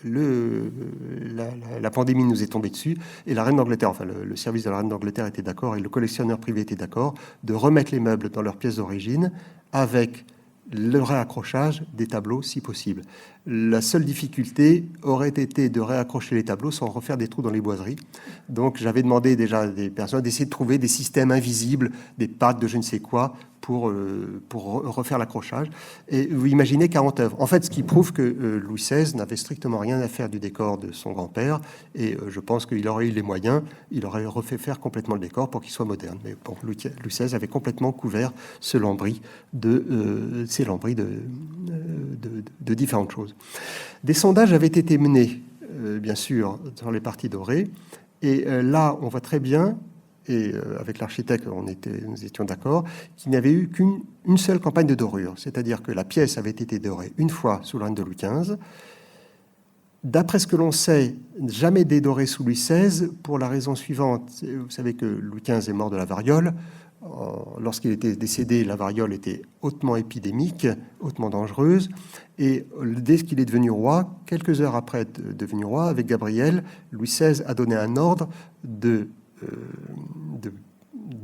la pandémie nous est tombée dessus, et la reine d'Angleterre, enfin le service de la reine d'Angleterre était d'accord, et le collectionneur privé était d'accord, de remettre les meubles dans leur pièce d'origine avec le réaccrochage des tableaux si possible. La seule difficulté aurait été de réaccrocher les tableaux sans refaire des trous dans les boiseries. Donc j'avais demandé déjà à des personnes d'essayer de trouver des systèmes invisibles, des pattes de je ne sais quoi, pour refaire l'accrochage. Et vous imaginez 40 œuvres. En fait, ce qui prouve que Louis XVI n'avait strictement rien à faire du décor de son grand-père, et je pense qu'il aurait eu les moyens, il aurait refait faire complètement le décor pour qu'il soit moderne. Mais bon, Louis XVI avait complètement couvert ces lambris de différentes choses. Des sondages avaient été menés, bien sûr, dans les parties dorées, et là, on voit très bien, et avec l'architecte, nous étions d'accord, qu'il n'y avait eu qu'une seule campagne de dorure, c'est-à-dire que la pièce avait été dorée une fois sous le règne de Louis XV. D'après ce que l'on sait, jamais dédorée sous Louis XVI, pour la raison suivante. Vous savez que Louis XV est mort de la variole. lorsqu'il était décédé, la variole était hautement épidémique, hautement dangereuse. Et dès qu'il est devenu roi, quelques heures après être devenu roi, avec Gabriel, Louis XVI a donné un ordre de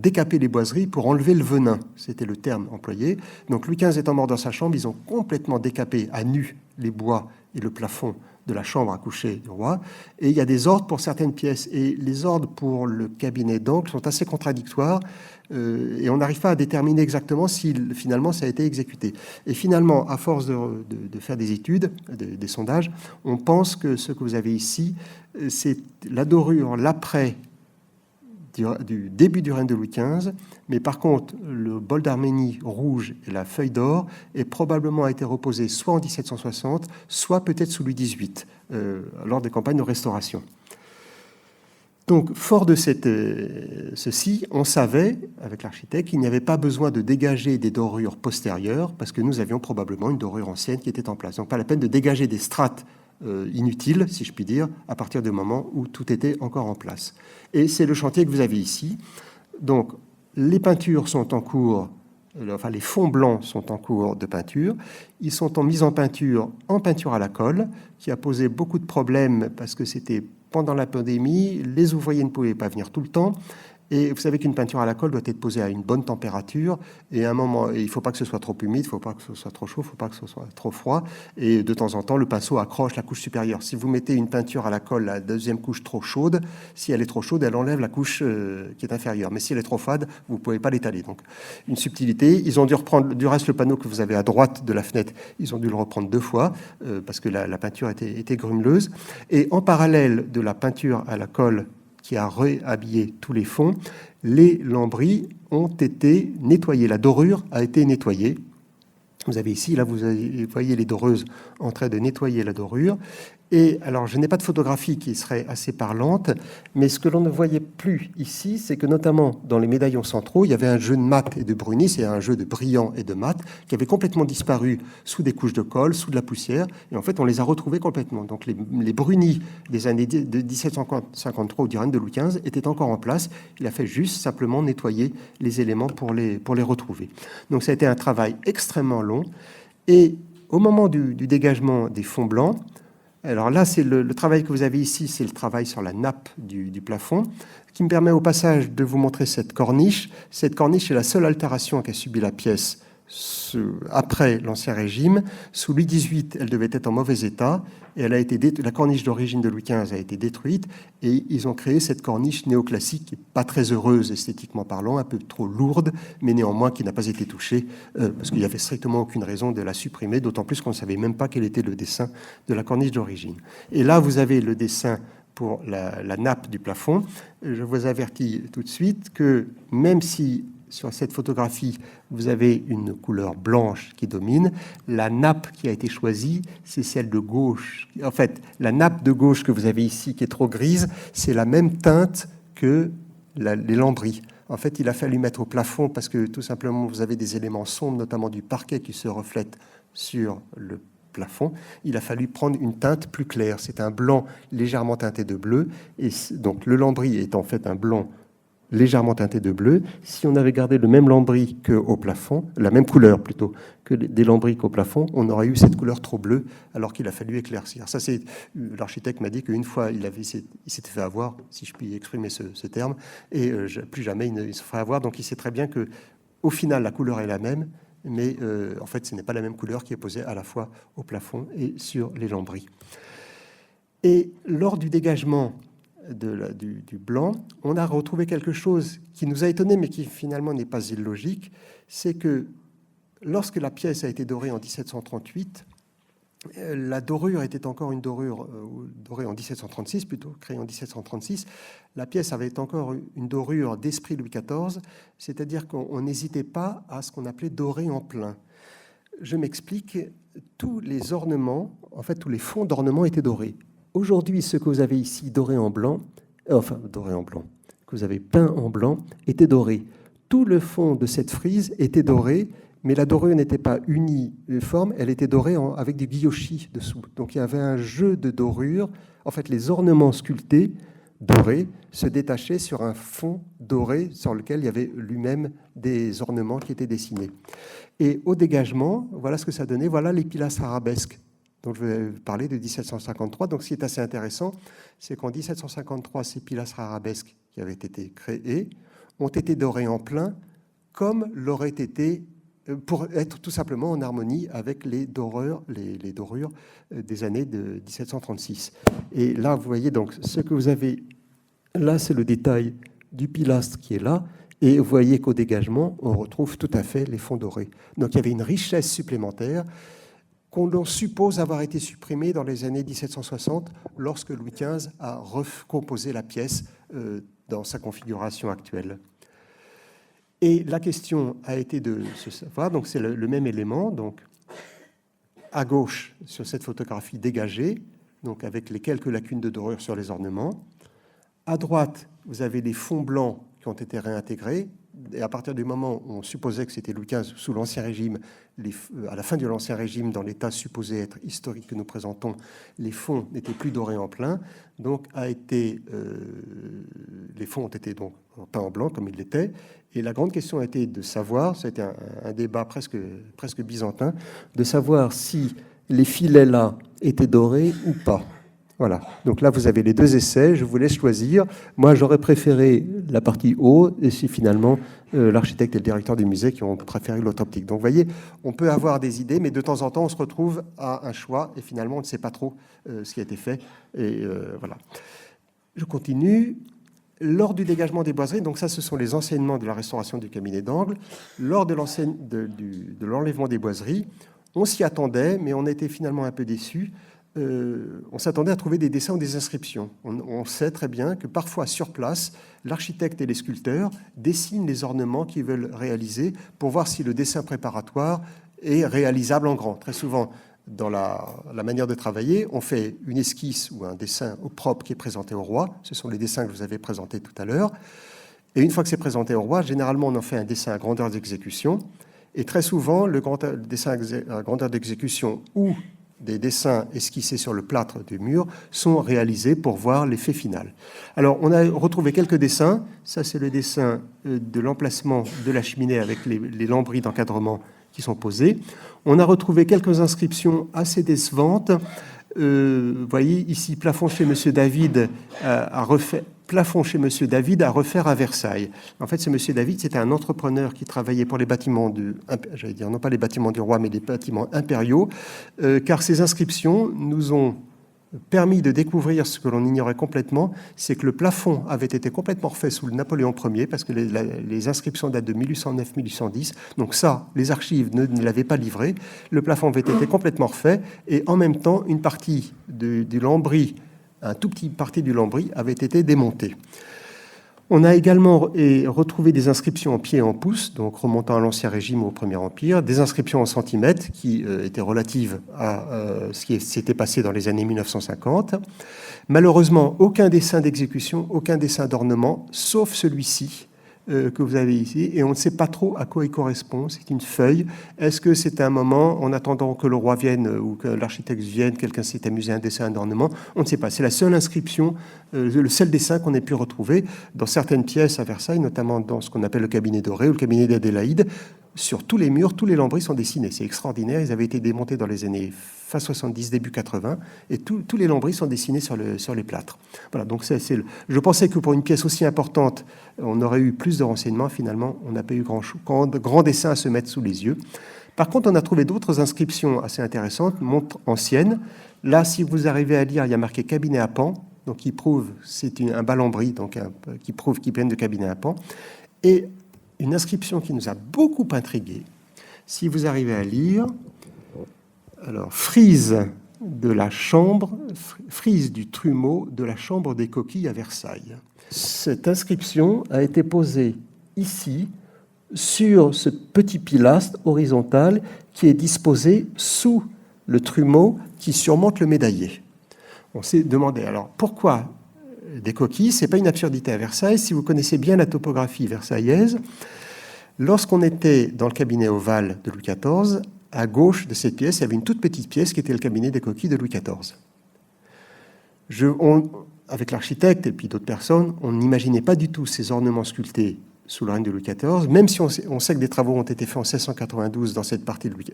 décaper les boiseries pour enlever le venin. C'était le terme employé. Donc Louis XV étant mort dans sa chambre, ils ont complètement décapé à nu les bois et le plafond de la chambre à coucher du roi. Et il y a des ordres pour certaines pièces. Et les ordres pour le cabinet d'oncle sont assez contradictoires. Et on n'arrive pas à déterminer exactement si finalement ça a été exécuté. Et finalement, à force de faire des études, des sondages, on pense que ce que vous avez ici, c'est la dorure, l'après du début du règne de Louis XV, mais par contre, le bol d'Arménie rouge et la feuille d'or est probablement a été reposé soit en 1760, soit peut-être sous Louis XVIII, lors des campagnes de restauration. Donc, fort de ceci, on savait, avec l'architecte, qu'il n'y avait pas besoin de dégager des dorures postérieures, parce que nous avions probablement une dorure ancienne qui était en place. Donc, pas la peine de dégager des strates inutiles, si je puis dire, à partir du moment où tout était encore en place. Et c'est le chantier que vous avez ici. Donc, les peintures sont en cours, enfin les fonds blancs sont en cours de peinture. Ils sont en mise en peinture à la colle, qui a posé beaucoup de problèmes parce que c'était pendant la pandémie, les ouvriers ne pouvaient pas venir tout le temps. Et vous savez qu'une peinture à la colle doit être posée à une bonne température. Et à un moment, il ne faut pas que ce soit trop humide, il ne faut pas que ce soit trop chaud, il ne faut pas que ce soit trop froid. Et de temps en temps, le pinceau accroche la couche supérieure. Si vous mettez une peinture à la colle, la deuxième couche trop chaude, si elle est trop chaude, elle enlève la couche qui est inférieure. Mais si elle est trop fade, vous ne pouvez pas l'étaler. Donc, une subtilité. Ils ont dû reprendre, du reste, le panneau que vous avez à droite de la fenêtre, ils ont dû le reprendre 2 fois parce que la peinture était grumeleuse. Et en parallèle de la peinture à la colle, qui a réhabillé tous les fonds, les lambris ont été nettoyés. La dorure a été nettoyée. Vous avez ici, là, vous voyez les doreuses en train de nettoyer la dorure. Et alors, je n'ai pas de photographie qui serait assez parlante, mais ce que l'on ne voyait plus ici, c'est que notamment dans les médaillons centraux, il y avait un jeu de mat et de bruni, c'est un jeu de brillant et de mat, qui avait complètement disparu sous des couches de colle, sous de la poussière, et en fait, on les a retrouvés complètement. Donc, les brunis des années de 1753 ou du règne de Louis XV étaient encore en place. Il a fait juste simplement nettoyer les éléments pour les retrouver. Donc, ça a été un travail extrêmement long, et au moment du dégagement des fonds blancs, alors là, c'est le travail que vous avez ici, c'est le travail sur la nappe du plafond, qui me permet au passage de vous montrer cette corniche. Cette corniche est la seule altération qu'a subie la pièce après l'Ancien Régime. Sous Louis XVIII, elle devait être en mauvais état, et elle a été la corniche d'origine de Louis XV a été détruite, et ils ont créé cette corniche néoclassique, qui n'est pas très heureuse esthétiquement parlant, un peu trop lourde, mais néanmoins qui n'a pas été touchée, parce qu'il n'y avait strictement aucune raison de la supprimer, d'autant plus qu'on ne savait même pas quel était le dessin de la corniche d'origine. Et là, vous avez le dessin pour la nappe du plafond. Je vous avertis tout de suite que même si sur cette photographie, vous avez une couleur blanche qui domine, la nappe qui a été choisie, c'est celle de gauche. En fait, la nappe de gauche que vous avez ici, qui est trop grise, c'est la même teinte que les lambris. En fait, il a fallu mettre au plafond parce que tout simplement, vous avez des éléments sombres, notamment du parquet qui se reflètent sur le plafond. Il a fallu prendre une teinte plus claire. C'est un blanc légèrement teinté de bleu. Et donc, le lambris est en fait un blanc légèrement teinté de bleu. Si on avait gardé le même lambris qu'au plafond, la même couleur plutôt que des lambris qu'au plafond, on aurait eu cette couleur trop bleue alors qu'il a fallu éclaircir. Ça, c'est l'architecte m'a dit qu'une fois il s'était fait avoir, si je puis exprimer ce terme, et plus jamais il ne se ferait avoir. Donc il sait très bien que au final la couleur est la même, mais en fait ce n'est pas la même couleur qui est posée à la fois au plafond et sur les lambris. Et lors du dégagement du blanc, on a retrouvé quelque chose qui nous a étonné, mais qui finalement n'est pas illogique, c'est que lorsque la pièce a été dorée en 1738, la dorure était encore une dorure dorée en 1736, plutôt créée en 1736. La pièce avait encore une dorure d'esprit Louis XIV, c'est-à-dire qu'on n'hésitait pas à ce qu'on appelait dorer en plein. Je m'explique, tous les ornements, en fait tous les fonds d'ornement étaient dorés. Aujourd'hui, ce que vous avez ici doré en blanc, que vous avez peint en blanc, était doré. Tout le fond de cette frise était doré, mais la dorure n'était pas uniforme, elle était dorée avec des guillochis dessous. Donc il y avait un jeu de dorure. En fait, les ornements sculptés doré se détachait sur un fond doré sur lequel il y avait lui-même des ornements qui étaient dessinés. Et au dégagement, voilà ce que ça donnait, voilà les pilastres arabesques dont je vais parler de 1753. Donc ce qui est assez intéressant, c'est qu'en 1753, ces pilastres arabesques qui avaient été créés ont été dorés en plein, comme l'auraient été, pour être tout simplement en harmonie avec les dorures des années de 1736. Et là, vous voyez donc ce que vous avez, là c'est le détail du pilastre qui est là, et vous voyez qu'au dégagement, on retrouve tout à fait les fonds dorés. Donc il y avait une richesse supplémentaire qu'on suppose avoir été supprimée dans les années 1760, lorsque Louis XV a recomposé la pièce dans sa configuration actuelle. Et la question a été de se savoir, donc c'est le même élément, donc à gauche sur cette photographie dégagée, donc avec les quelques lacunes de dorure sur les ornements. À droite, vous avez les fonds blancs qui ont été réintégrés. Et à partir du moment où on supposait que c'était Louis XV sous l'Ancien Régime, à la fin de l'Ancien Régime, dans l'état supposé être historique que nous présentons, les fonds n'étaient plus dorés en plein, donc les fonds ont été donc peints en blanc comme ils l'étaient. Et la grande question a été de savoir, c'était un débat presque byzantin, de savoir si les filets là étaient dorés ou pas. Voilà, donc là vous avez les deux essais, je vous laisse choisir. Moi j'aurais préféré la partie haut, et c'est finalement l'architecte et le directeur du musée qui ont préféré l'autre optique. Donc vous voyez, on peut avoir des idées, mais de temps en temps on se retrouve à un choix, et finalement on ne sait pas trop ce qui a été fait. Et voilà. Je continue. Lors du dégagement des boiseries, donc ça ce sont les enseignements de la restauration du cabinet d'angle, lors de l'enlèvement des boiseries, on s'y attendait, mais on était finalement un peu déçus. On s'attendait à trouver des dessins ou des inscriptions. On sait très bien que parfois, sur place, l'architecte et les sculpteurs dessinent les ornements qu'ils veulent réaliser pour voir si le dessin préparatoire est réalisable en grand. Très souvent, dans la manière de travailler, on fait une esquisse ou un dessin au propre qui est présenté au roi. Ce sont les dessins que je vous avez présentés tout à l'heure. Et une fois que c'est présenté au roi, généralement, on en fait un dessin à grandeur d'exécution. Et très souvent, le dessin à grandeur d'exécution ou des dessins esquissés sur le plâtre du mur sont réalisés pour voir l'effet final. Alors, on a retrouvé quelques dessins. Ça, c'est le dessin de l'emplacement de la cheminée avec les lambris d'encadrement qui sont posés. On a retrouvé quelques inscriptions assez décevantes. Vous voyez, ici, plafond chez Monsieur David à refaire à Versailles. En fait, ce Monsieur David, c'était un entrepreneur qui travaillait pour les bâtiments j'allais dire, non pas les bâtiments du roi, mais les bâtiments impériaux, car ces inscriptions nous ont permis de découvrir ce que l'on ignorait complètement, c'est que le plafond avait été complètement refait sous le Napoléon Ier, parce que les inscriptions datent de 1809-1810, donc ça, les archives ne l'avaient pas livré. Le plafond avait été complètement refait, et en même temps, une partie du lambris, un tout petit partie du lambris avait été démontée. On a également retrouvé des inscriptions en pieds et en pouces, donc remontant à l'Ancien Régime ou au Premier Empire, des inscriptions en centimètres qui étaient relatives à ce qui s'était passé dans les années 1950. Malheureusement, aucun dessin d'exécution, aucun dessin d'ornement, sauf celui-ci que vous avez ici, et on ne sait pas trop à quoi il correspond. C'est une feuille. Est-ce que c'est un moment, en attendant que le roi vienne ou que l'architecte vienne, quelqu'un s'est amusé à un dessin d'ornement? On ne sait pas. C'est la seule inscription, le seul dessin qu'on ait pu retrouver dans certaines pièces à Versailles, notamment dans ce qu'on appelle le cabinet doré ou le cabinet d'Adélaïde. Sur tous les murs, tous les lambris sont dessinés. C'est extraordinaire. Ils avaient été démontés dans les années fin 70, début 80, et tous les lambris sont dessinés sur les plâtres. Voilà, donc je pensais que pour une pièce aussi importante, on aurait eu plus de renseignements. Finalement, on n'a pas eu grand dessin à se mettre sous les yeux. Par contre, on a trouvé d'autres inscriptions assez intéressantes, montres anciennes. Là, si vous arrivez à lire, il y a marqué cabinet à pan, donc qui prouve, c'est un bas-lambris, donc qui prouve qu'il vient de cabinet à pan. Et une inscription qui nous a beaucoup intrigués. Si vous arrivez à lire, alors, frise du trumeau de la chambre des coquilles à Versailles. Cette inscription a été posée ici, sur ce petit pilastre horizontal qui est disposé sous le trumeau qui surmonte le médaillé. On s'est demandé, alors, pourquoi des coquilles? Ce n'est pas une absurdité à Versailles. Si vous connaissez bien la topographie versaillaise, lorsqu'on était dans le cabinet ovale de Louis XIV, à gauche de cette pièce, il y avait une toute petite pièce qui était le cabinet des coquilles de Louis XIV. avec l'architecte et puis d'autres personnes, on n'imaginait pas du tout ces ornements sculptés sous le règne de Louis XIV, même si on sait que des travaux ont été faits en 1692 dans cette partie de Louis,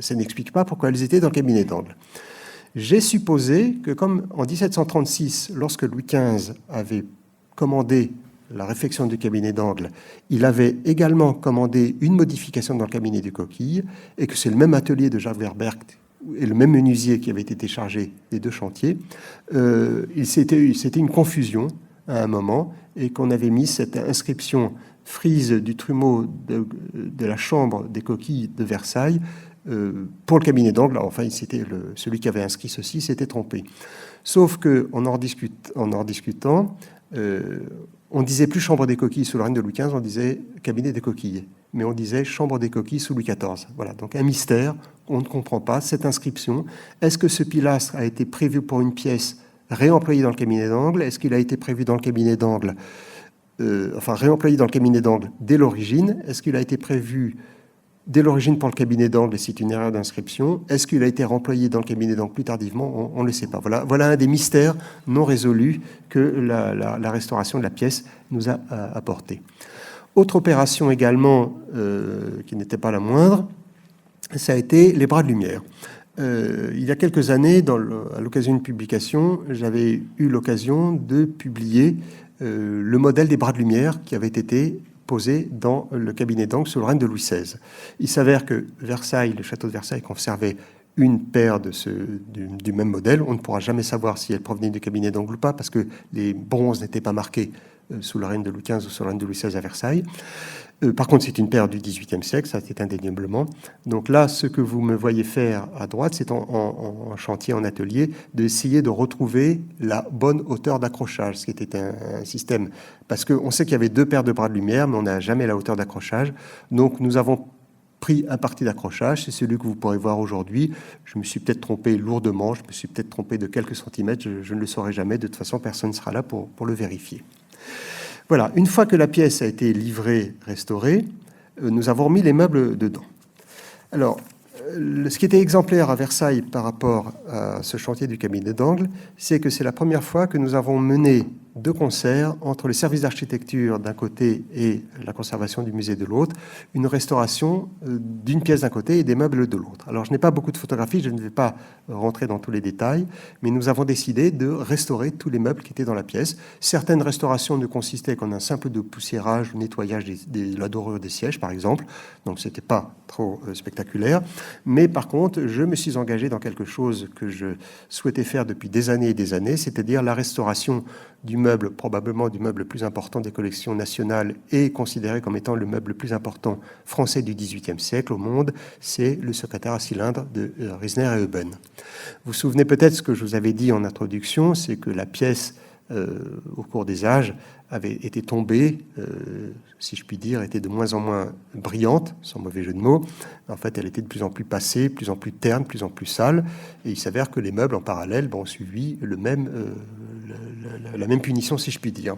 ça n'explique pas pourquoi ils étaient dans le cabinet d'angle. J'ai supposé que comme en 1736, lorsque Louis XV avait commandé la réfection du cabinet d'angle, il avait également commandé une modification dans le cabinet du Coquille, et que c'est le même atelier de Jacques Verberg et le même menuisier qui avait été chargé des deux chantiers, c'était une confusion à un moment, et qu'on avait mis cette inscription frise du trumeau de la chambre des Coquilles de Versailles pour le cabinet d'angle. Enfin, celui qui avait inscrit ceci s'était trompé. Sauf qu'en en discutant, on disait plus chambre des Coquilles sous le règne de Louis XV, on disait cabinet des Coquilles, mais on disait chambre des Coquilles sous Louis XIV. Voilà, donc un mystère, on ne comprend pas cette inscription. Est-ce que ce pilastre a été prévu pour une pièce réemployé dans le cabinet d'angle? Est-ce qu'il a été prévu dans le cabinet d'angle, réemployé dans le cabinet d'angle dès l'origine? Est-ce qu'il a été prévu dès l'origine pour le cabinet d'angle et c'est une erreur d'inscription? Est-ce qu'il a été remployé dans le cabinet d'angle plus tardivement? On ne le sait pas. Voilà un des mystères non résolus que la restauration de la pièce nous a apporté. Autre opération également, qui n'était pas la moindre, ça a été les bras de lumière. Il y a quelques années, à l'occasion d'une publication, j'avais eu l'occasion de publier le modèle des bras de lumière qui avait été posé dans le cabinet d'angle sous le règne de Louis XVI. Il s'avère que Versailles, le château de Versailles, conservait une paire du même modèle. On ne pourra jamais savoir si elle provenait du cabinet d'angle ou pas, parce que les bronzes n'étaient pas marqués sous le règne de Louis XV ou sous le règne de Louis XVI à Versailles. Par contre, c'est une paire du XVIIIe siècle, ça c'est indéniablement. Donc là, ce que vous me voyez faire à droite, c'est en chantier, en atelier, d'essayer de retrouver la bonne hauteur d'accrochage, ce qui était un système. Parce qu'on sait qu'il y avait deux paires de bras de lumière, mais on n'a jamais la hauteur d'accrochage. Donc nous avons pris un parti d'accrochage, c'est celui que vous pourrez voir aujourd'hui. Je me suis peut-être trompé lourdement, je me suis peut-être trompé de quelques centimètres, je ne le saurai jamais, de toute façon personne ne sera là pour le vérifier. Voilà, une fois que la pièce a été livrée, restaurée, nous avons remis les meubles dedans. Alors, ce qui était exemplaire à Versailles par rapport à ce chantier du cabinet d'angle, c'est que c'est la première fois que nous avons mené de concert entre le service d'architecture d'un côté et la conservation du musée de l'autre, une restauration d'une pièce d'un côté et des meubles de l'autre. Alors je n'ai pas beaucoup de photographies, je ne vais pas rentrer dans tous les détails, mais nous avons décidé de restaurer tous les meubles qui étaient dans la pièce. Certaines restaurations ne consistaient qu'en un simple dépoussiérage ou nettoyage de la dorure des sièges, par exemple, donc ce n'était pas trop spectaculaire, mais par contre, je me suis engagé dans quelque chose que je souhaitais faire depuis des années et des années, c'est-à-dire la restauration du meuble, probablement du meuble le plus important des collections nationales et considéré comme étant le meuble le plus important français du XVIIIe siècle au monde, c'est le secrétaire à cylindre de Riesner et Euben. Vous vous souvenez peut-être ce que je vous avais dit en introduction, c'est que la pièce, au cours des âges, avait été tombée, si je puis dire, était de moins en moins brillante, sans mauvais jeu de mots. En fait, elle était de plus en plus passée, de plus en plus terne, de plus en plus sale. Et il s'avère que les meubles, en parallèle, ont suivi la même punition, si je puis dire.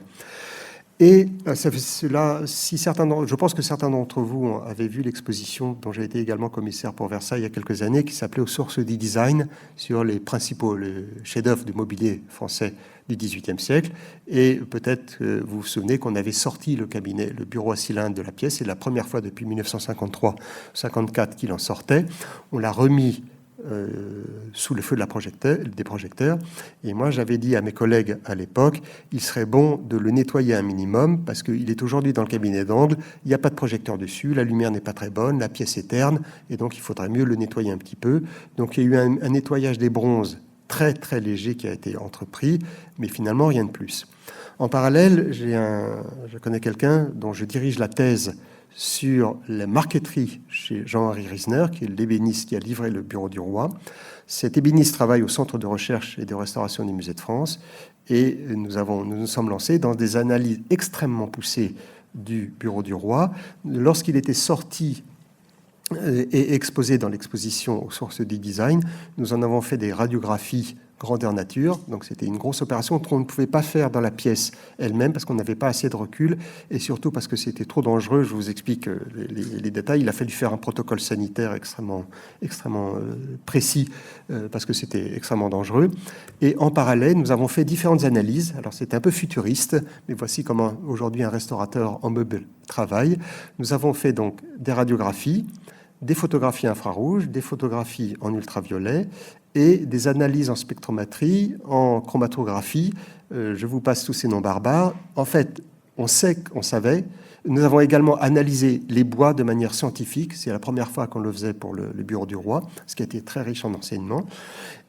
Et je pense que certains d'entre vous avaient vu l'exposition dont j'ai été également commissaire pour Versailles il y a quelques années, qui s'appelait Aux sources du design, sur les principaux chefs-d'œuvre du mobilier français du XVIIIe siècle. Et peut-être vous vous souvenez qu'on avait sorti le bureau à cylindre de la pièce. C'est la première fois depuis 1953-54 qu'il en sortait. On l'a remis sous le feu des projecteurs. Et moi, j'avais dit à mes collègues à l'époque, il serait bon de le nettoyer un minimum, parce qu'il est aujourd'hui dans le cabinet d'angle, il n'y a pas de projecteur dessus, la lumière n'est pas très bonne, la pièce est terne, et donc il faudrait mieux le nettoyer un petit peu. Donc il y a eu un nettoyage des bronzes très très léger qui a été entrepris, mais finalement rien de plus. En parallèle, je connais quelqu'un dont je dirige la thèse sur la marqueterie chez Jean-Henri Riesner, qui est l'ébéniste qui a livré le bureau du roi. Cet ébéniste travaille au Centre de recherche et de restauration du Musée de France, et nous nous sommes lancés dans des analyses extrêmement poussées du bureau du roi. Lorsqu'il était sorti et exposé dans l'exposition aux sources du design, nous en avons fait des radiographies grandeur nature. Donc c'était une grosse opération qu'on ne pouvait pas faire dans la pièce elle-même parce qu'on n'avait pas assez de recul et surtout parce que c'était trop dangereux. Je vous explique les détails. Il a fallu faire un protocole sanitaire extrêmement précis parce que c'était extrêmement dangereux. Et en parallèle, nous avons fait différentes analyses. Alors c'était un peu futuriste, mais voici comment aujourd'hui un restaurateur en meubles travaille. Nous avons fait donc des radiographies, des photographies infrarouges, des photographies en ultraviolet et des analyses en spectrométrie, en chromatographie. Je vous passe tous ces noms barbares. En fait, on savait. Nous avons également analysé les bois de manière scientifique. C'est la première fois qu'on le faisait pour le bureau du roi, ce qui a été très riche en enseignements.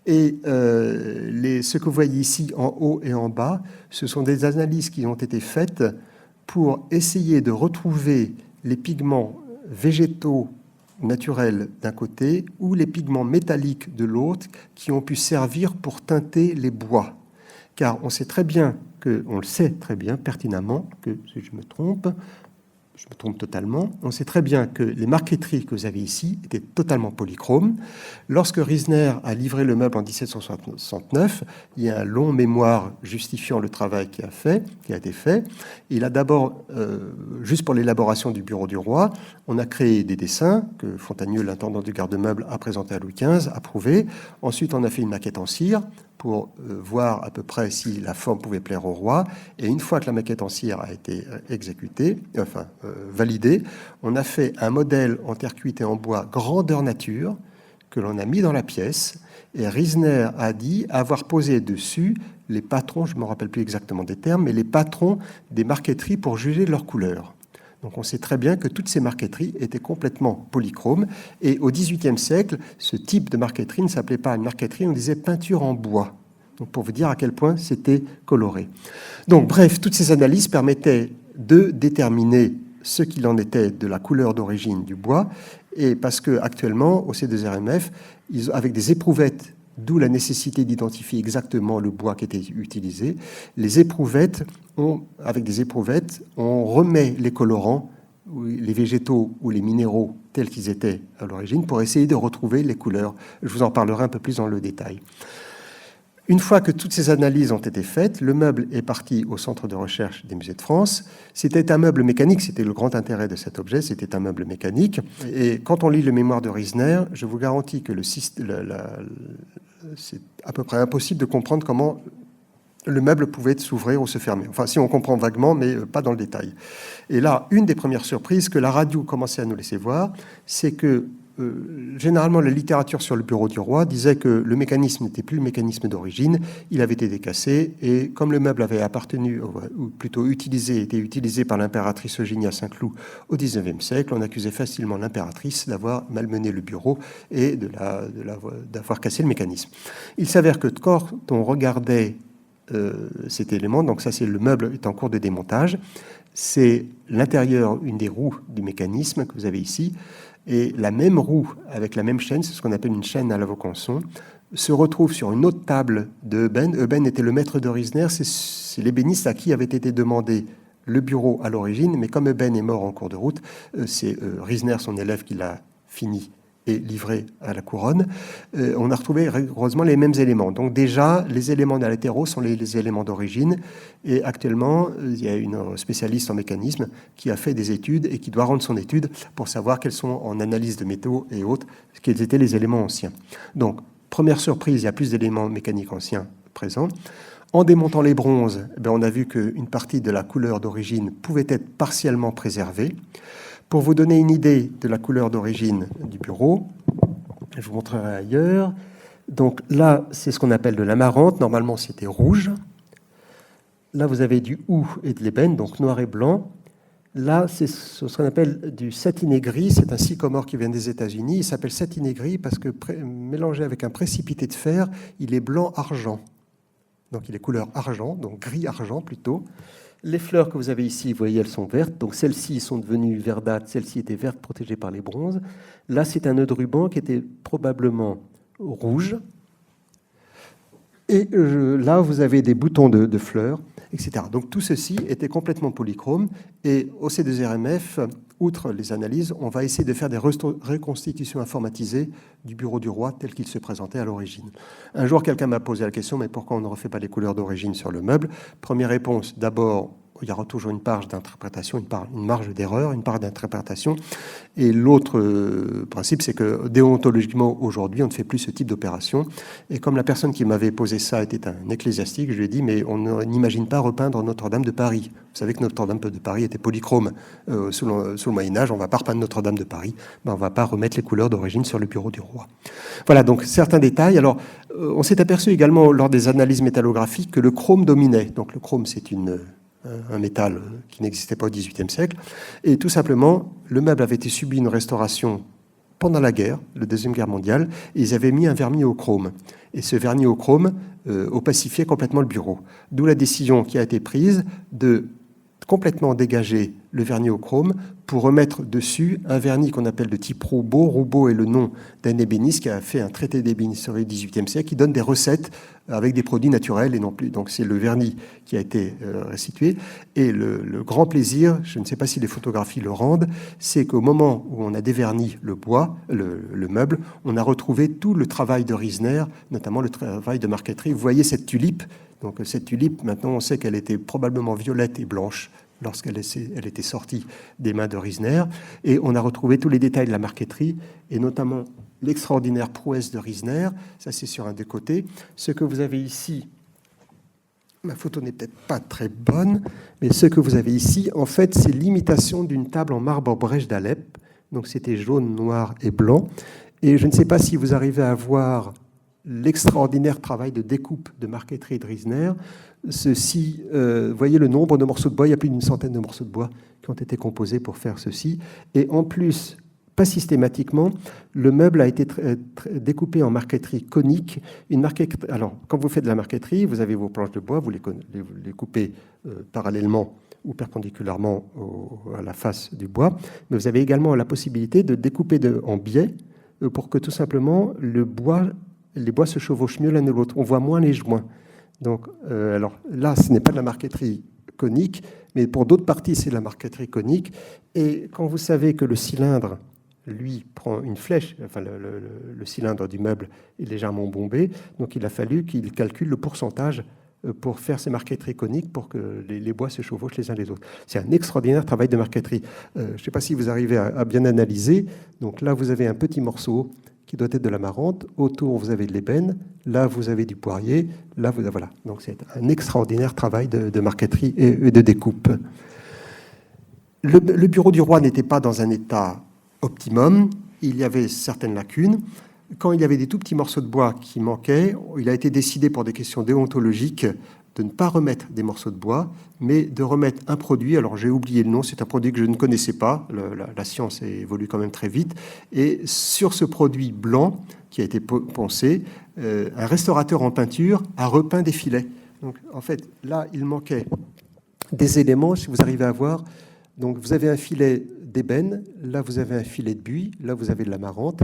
Et ce que vous voyez ici en haut et en bas, ce sont des analyses qui ont été faites pour essayer de retrouver les pigments végétaux naturels d'un côté ou les pigments métalliques de l'autre qui ont pu servir pour teinter les bois. Car on sait très bien on le sait très bien pertinemment que, si je me trompe totalement, on sait très bien que les marqueteries que vous avez ici étaient totalement polychromes. Lorsque Riesner a livré le meuble en 1769, il y a un long mémoire justifiant le travail qui a été fait. Il a d'abord, juste pour l'élaboration du bureau du roi, on a créé des dessins que Fontagneux, l'intendant du garde-meuble, a présenté à Louis XV, approuvé. Ensuite, on a fait une maquette en cire pour voir à peu près si la forme pouvait plaire au roi. Et une fois que la maquette en cire a été validée, on a fait un modèle en terre cuite et en bois grandeur nature que l'on a mis dans la pièce. Et Riesner a dit avoir posé dessus les patrons, je ne me rappelle plus exactement des termes, mais les patrons des marqueteries pour juger de leur couleur. Donc on sait très bien que toutes ces marqueteries étaient complètement polychromes. Et au XVIIIe siècle, ce type de marqueterie ne s'appelait pas une marqueterie, on disait peinture en bois. Donc pour vous dire à quel point c'était coloré. Donc bref, toutes ces analyses permettaient de déterminer ce qu'il en était de la couleur d'origine du bois. Et parce qu'actuellement, au C2RMF, avec des éprouvettes, d'où la nécessité d'identifier exactement le bois qui était utilisé, avec des éprouvettes, on remet les colorants, les végétaux ou les minéraux tels qu'ils étaient à l'origine pour essayer de retrouver les couleurs. Je vous en parlerai un peu plus dans le détail. Une fois que toutes ces analyses ont été faites, le meuble est parti au centre de recherche des musées de France. C'était un meuble mécanique, c'était le grand intérêt de cet objet, c'était un meuble mécanique. Et quand on lit le mémoire de Riesner, je vous garantis que c'est à peu près impossible de comprendre comment le meuble pouvait s'ouvrir ou se fermer. Enfin, si on comprend vaguement, mais pas dans le détail. Et là, une des premières surprises que la radio commençait à nous laisser voir, c'est que généralement, la littérature sur le bureau du roi disait que le mécanisme n'était plus le mécanisme d'origine, il avait été décassé, et comme le meuble avait appartenu, ou plutôt été utilisé par l'impératrice Eugénie à Saint-Cloud au XIXe siècle, on accusait facilement l'impératrice d'avoir malmené le bureau et d'avoir cassé le mécanisme. Il s'avère que quand on regardait cet élément, donc ça c'est le meuble est en cours de démontage, c'est l'intérieur, une des roues du mécanisme que vous avez ici, et la même roue avec la même chaîne, c'est ce qu'on appelle une chaîne à la Vaucanson, se retrouve sur une autre table de Euben. Euben était le maître de Riesner, c'est l'ébéniste à qui avait été demandé le bureau à l'origine, mais comme Euben est mort en cours de route, c'est Riesner, son élève, qui l'a fini et livré à la couronne. On a retrouvé rigoureusement les mêmes éléments. Donc déjà, les éléments des latéraux sont les éléments d'origine. Et actuellement, il y a une spécialiste en mécanisme qui a fait des études et qui doit rendre son étude pour savoir quels sont, en analyse de métaux et autres, quels étaient les éléments anciens. Donc, première surprise, il y a plus d'éléments mécaniques anciens présents. En démontant les bronzes, on a vu qu'une partie de la couleur d'origine pouvait être partiellement préservée. Pour vous donner une idée de la couleur d'origine du bureau, je vous montrerai ailleurs. Donc là, c'est ce qu'on appelle de l'amarante. Normalement, c'était rouge. Là, vous avez du houx et de l'ébène, donc noir et blanc. Là, c'est ce qu'on appelle du satiné gris. C'est un sycomore qui vient des États-Unis. Il s'appelle satiné gris parce que mélangé avec un précipité de fer, il est blanc-argent. Donc il est couleur argent, donc gris-argent plutôt. Les fleurs que vous avez ici, vous voyez, elles sont vertes. Donc celles-ci sont devenues verdâtres. Celles-ci étaient vertes, protégées par les bronzes. Là, c'est un nœud de ruban qui était probablement rouge. Et là, vous avez des boutons de fleurs, etc. Donc tout ceci était complètement polychrome. Et au C2RMF, outre les analyses, on va essayer de faire des reconstitutions informatisées du bureau du roi tel qu'il se présentait à l'origine. Un jour, quelqu'un m'a posé la question, mais pourquoi on ne refait pas les couleurs d'origine sur le meuble? Première réponse, d'abord, il y aura toujours une marge d'interprétation, une marge d'erreur, une part d'interprétation. Et l'autre principe, c'est que déontologiquement, aujourd'hui, on ne fait plus ce type d'opération. Et comme la personne qui m'avait posé ça était un ecclésiastique, je lui ai dit, mais on n'imagine pas repeindre Notre-Dame de Paris. Vous savez que Notre-Dame de Paris était polychrome sous le Moyen-Âge. On ne va pas repeindre Notre-Dame de Paris, mais on ne va pas remettre les couleurs d'origine sur le bureau du roi. Voilà, donc certains détails. Alors, on s'est aperçu également lors des analyses métallographiques que le chrome dominait. Donc le chrome, c'est un métal qui n'existait pas au XVIIIe siècle. Et tout simplement, le meuble avait été subi une restauration pendant la guerre, la Deuxième Guerre mondiale, et ils avaient mis un vernis au chrome. Et ce vernis au chrome opacifiait complètement le bureau. D'où la décision qui a été prise de complètement dégager le vernis au chrome pour remettre dessus un vernis qu'on appelle de type Roubaud. Roubaud est le nom d'un ébéniste qui a fait un traité d'ébénisterie du XVIIIe siècle qui donne des recettes avec des produits naturels et non plus. Donc c'est le vernis qui a été restitué. Et le grand plaisir, je ne sais pas si les photographies le rendent, c'est qu'au moment où on a déverni le bois, le meuble, on a retrouvé tout le travail de Riesner, notamment le travail de marqueterie. Vous voyez cette tulipe. Donc cette tulipe, maintenant on sait qu'elle était probablement violette et blanche lorsqu'elle était sortie des mains de Riesner. Et on a retrouvé tous les détails de la marqueterie, et notamment l'extraordinaire prouesse de Riesner. Ça, c'est sur un des côtés. Ce que vous avez ici, ma photo n'est peut-être pas très bonne, mais ce que vous avez ici, en fait, c'est l'imitation d'une table en marbre brèche d'Alep. Donc c'était jaune, noir et blanc. Et je ne sais pas si vous arrivez à voir l'extraordinaire travail de découpe de marqueterie de Riesner. Ceci, voyez le nombre de morceaux de bois, il y a plus d'une centaine de morceaux de bois qui ont été composés pour faire ceci. Et en plus, pas systématiquement, le meuble a été découpé en marqueterie conique. Alors, quand vous faites de la marqueterie, vous avez vos planches de bois, vous les coupez parallèlement ou perpendiculairement à la face du bois, mais vous avez également la possibilité de découper en biais pour que tout simplement les bois se chevauchent mieux l'un de l'autre. On voit moins les joints. Donc, alors là, ce n'est pas de la marqueterie conique, mais pour d'autres parties, c'est de la marqueterie conique. Et quand vous savez que le cylindre, lui, prend une flèche, enfin le cylindre du meuble est légèrement bombé, donc il a fallu qu'il calcule le pourcentage pour faire ces marqueteries coniques pour que les bois se chevauchent les uns les autres. C'est un extraordinaire travail de marqueterie. Je ne sais pas si vous arrivez à bien analyser. Donc là, vous avez un petit morceau qui doit être de la marante. Autour, vous avez de l'ébène. Là, vous avez du poirier. Là, voilà. Donc, c'est un extraordinaire travail de marqueterie et de découpe. Le bureau du roi n'était pas dans un état optimum. Il y avait certaines lacunes. Quand il y avait des tout petits morceaux de bois qui manquaient, il a été décidé pour des questions déontologiques de ne pas remettre des morceaux de bois, mais de remettre un produit. Alors j'ai oublié le nom, c'est un produit que je ne connaissais pas. La science évolue quand même très vite. Et sur ce produit blanc qui a été poncé, un restaurateur en peinture a repeint des filets. Donc en fait, là, il manquait des éléments, si vous arrivez à voir. Donc vous avez un filet d'ébène, là vous avez un filet de buis, là vous avez de la marante.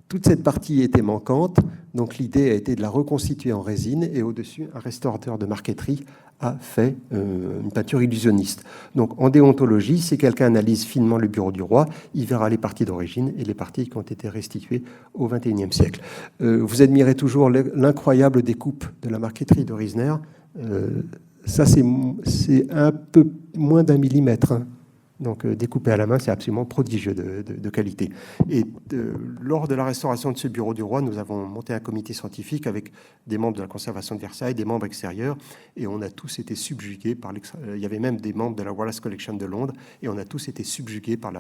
Toute cette partie était manquante, donc l'idée a été de la reconstituer en résine, et au-dessus, un restaurateur de marqueterie a fait une peinture illusionniste. Donc en déontologie, si quelqu'un analyse finement le bureau du roi, il verra les parties d'origine et les parties qui ont été restituées au XXIe siècle. Vous admirez toujours l'incroyable découpe de la marqueterie de Riesner. Ça, c'est un peu moins d'1 millimètre, hein. Donc découpé à la main, c'est absolument prodigieux de qualité. Et lors de la restauration de ce bureau du roi, nous avons monté un comité scientifique avec des membres de la conservation de Versailles, des membres extérieurs, et on a tous été subjugués par il y avait même des membres de la Wallace Collection de Londres, et on a tous été subjugués par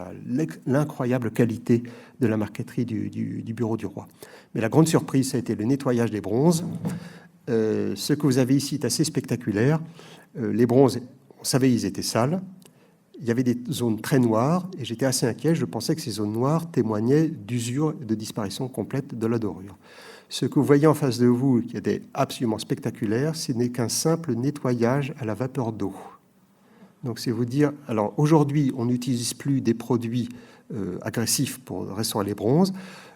l'incroyable qualité de la marqueterie du bureau du roi. Mais la grande surprise, ça a été le nettoyage des bronzes. Ce que vous avez ici est assez spectaculaire. Les bronzes, on savait qu'ils étaient sales. Il y avait des zones très noires et j'étais assez inquiet. Je pensais que ces zones noires témoignaient d'usure et de disparition complète de la dorure. Ce que vous voyez en face de vous, qui était absolument spectaculaire, ce n'est qu'un simple nettoyage à la vapeur d'eau. Donc c'est vous dire, alors aujourd'hui, on n'utilise plus des produits agressifs pour restaurer les bronzes.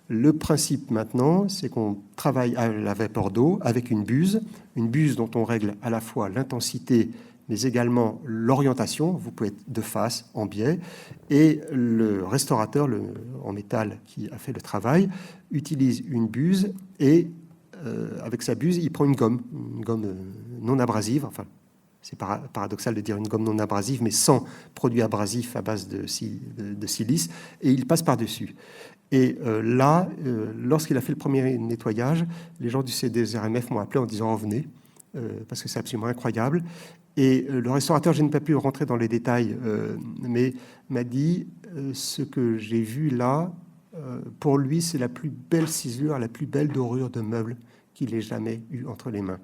Le principe maintenant, c'est qu'on travaille à la vapeur d'eau avec une buse dont on règle à la fois l'intensité mais également l'orientation. Vous pouvez être de face, en biais, et le restaurateur en métal qui a fait le travail utilise une buse et avec sa buse, il prend une gomme non abrasive. Enfin, c'est paradoxal de dire une gomme non abrasive, mais sans produit abrasif à base de silice, et il passe par-dessus. Et lorsqu'il a fait le premier nettoyage, les gens du CDRMF m'ont appelé en disant « Revenez », parce que c'est absolument incroyable. Et le restaurateur, je n'ai pas pu rentrer dans les détails, mais m'a dit ce que j'ai vu là, pour lui, c'est la plus belle ciselure, la plus belle dorure de meuble qu'il ait jamais eu entre les mains.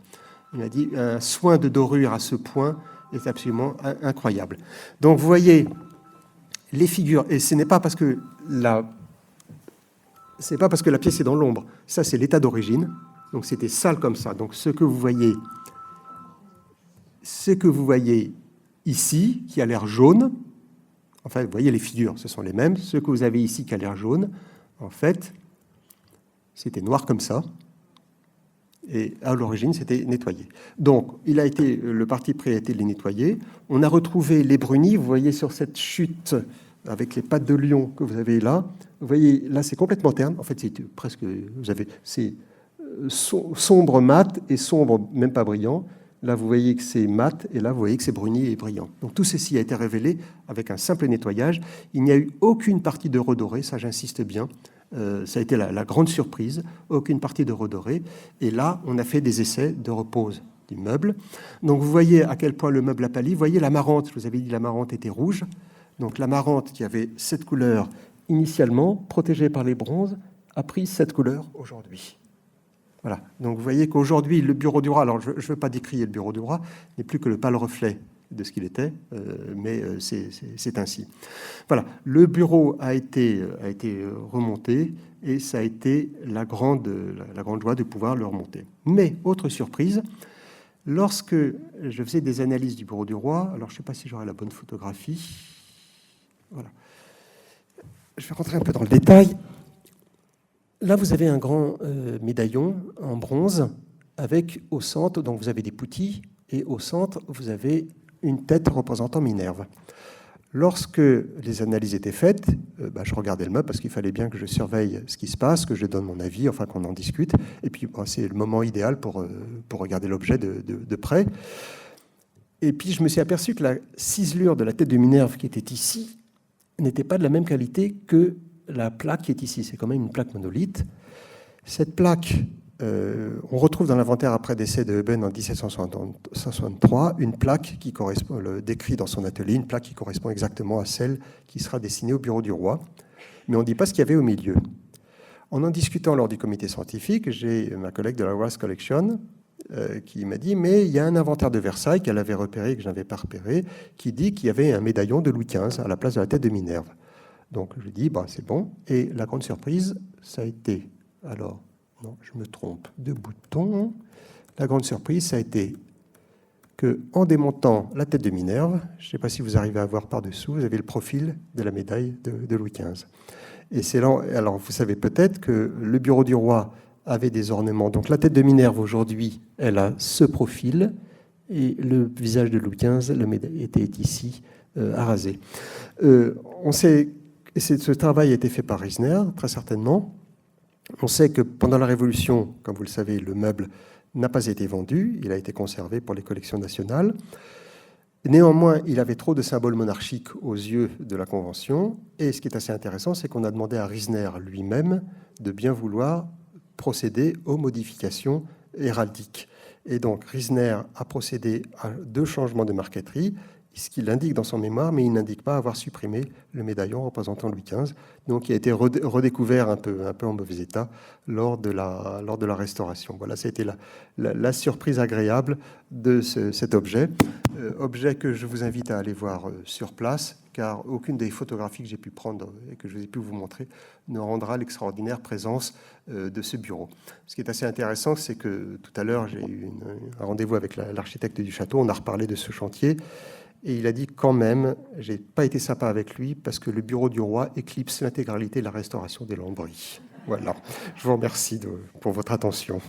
Il m'a dit un soin de dorure à ce point est absolument incroyable. Donc vous voyez les figures, et ce n'est pas parce que la pièce est dans l'ombre. Ça, c'est l'état d'origine. Donc c'était sale comme ça. Donc ce que vous voyez ici, qui a l'air jaune, en fait, vous voyez les figures, ce sont les mêmes. Ce que vous avez ici qui a l'air jaune, en fait, c'était noir comme ça. Et à l'origine, c'était nettoyé. Donc, le parti pris a été de les nettoyer. On a retrouvé les brunis. Vous voyez sur cette chute avec les pattes de lion que vous avez là. Vous voyez, là, c'est complètement terne. En fait, c'est presque, c'est sombre mat et sombre, même pas brillant. Là, vous voyez que c'est mat, et là, vous voyez que c'est bruni et brillant. Donc, tout ceci a été révélé avec un simple nettoyage. Il n'y a eu aucune partie de redoré, ça, j'insiste bien. Ça a été la grande surprise, aucune partie de redoré. Et là, on a fait des essais de repose du meuble. Donc, vous voyez à quel point le meuble a pâli. Vous voyez l'amarante, je vous avais dit l'amarante était rouge. Donc, l'amarante qui avait cette couleur initialement, protégée par les bronzes, a pris cette couleur aujourd'hui. Voilà. Donc, vous voyez qu'aujourd'hui, le bureau du roi, alors je ne veux pas décrier le bureau du roi, n'est plus que le pâle reflet de ce qu'il était, mais c'est ainsi. Voilà, le bureau a été remonté, et ça a été la grande joie de pouvoir le remonter. Mais, autre surprise, lorsque je faisais des analyses du bureau du roi, alors je ne sais pas si j'aurai la bonne photographie, voilà. Je vais rentrer un peu dans le détail. Là, vous avez un grand médaillon en bronze, avec au centre, donc vous avez des poutilles, et au centre, vous avez une tête représentant Minerve. Lorsque les analyses étaient faites, je regardais le meuble parce qu'il fallait bien que je surveille ce qui se passe, que je donne mon avis, enfin qu'on en discute. Et puis, c'est le moment idéal pour regarder l'objet de près. Et puis, je me suis aperçu que la ciselure de la tête de Minerve qui était ici n'était pas de la même qualité que la plaque qui est ici. C'est quand même une plaque monolithe. Cette plaque... on retrouve dans l'inventaire après décès de Heuben en 1763 une plaque qui correspond, décrit dans son atelier, une plaque qui correspond exactement à celle qui sera dessinée au bureau du roi. Mais on ne dit pas ce qu'il y avait au milieu. En discutant lors du comité scientifique, j'ai ma collègue de la Royal Collection qui m'a dit « Mais il y a un inventaire de Versailles qu'elle avait repéré, que je n'avais pas repéré, qui dit qu'il y avait un médaillon de Louis XV à la place de la tête de Minerve. » Donc je lui dis « C'est bon. » Et la grande surprise, ça a été... Alors, non, je me trompe de bouton. La grande surprise, ça a été qu'en démontant la tête de Minerve, je ne sais pas si vous arrivez à voir par-dessous, vous avez le profil de la médaille de Louis XV. Et c'est là, alors vous savez peut-être que le bureau du roi avait des ornements. Donc la tête de Minerve, aujourd'hui, elle a ce profil, et le visage de Louis XV, la médaille était ici, arasé. On sait, et ce travail a été fait par Riesner, très certainement. On sait que pendant la Révolution, comme vous le savez, le meuble n'a pas été vendu, il a été conservé pour les collections nationales. Néanmoins, il avait trop de symboles monarchiques aux yeux de la Convention, et ce qui est assez intéressant, c'est qu'on a demandé à Riesner lui-même de bien vouloir procéder aux modifications héraldiques. Et donc, Riesner a procédé à 2 changements de marqueterie, ce qu'il indique dans son mémoire, mais il n'indique pas avoir supprimé le médaillon représentant Louis XV, donc qui a été redécouvert un peu en mauvais état lors de la restauration. Voilà, ça a été la surprise agréable de cet objet, objet que je vous invite à aller voir sur place, car aucune des photographies que j'ai pu prendre et que je ai pu vous montrer ne rendra l'extraordinaire présence de ce bureau. Ce qui est assez intéressant, c'est que tout à l'heure, j'ai eu un rendez-vous avec l'architecte du château, on a reparlé de ce chantier, et il a dit quand même, j'ai pas été sympa avec lui parce que le bureau du roi éclipse l'intégralité de la restauration des Lambris. Voilà. Je vous remercie pour votre attention.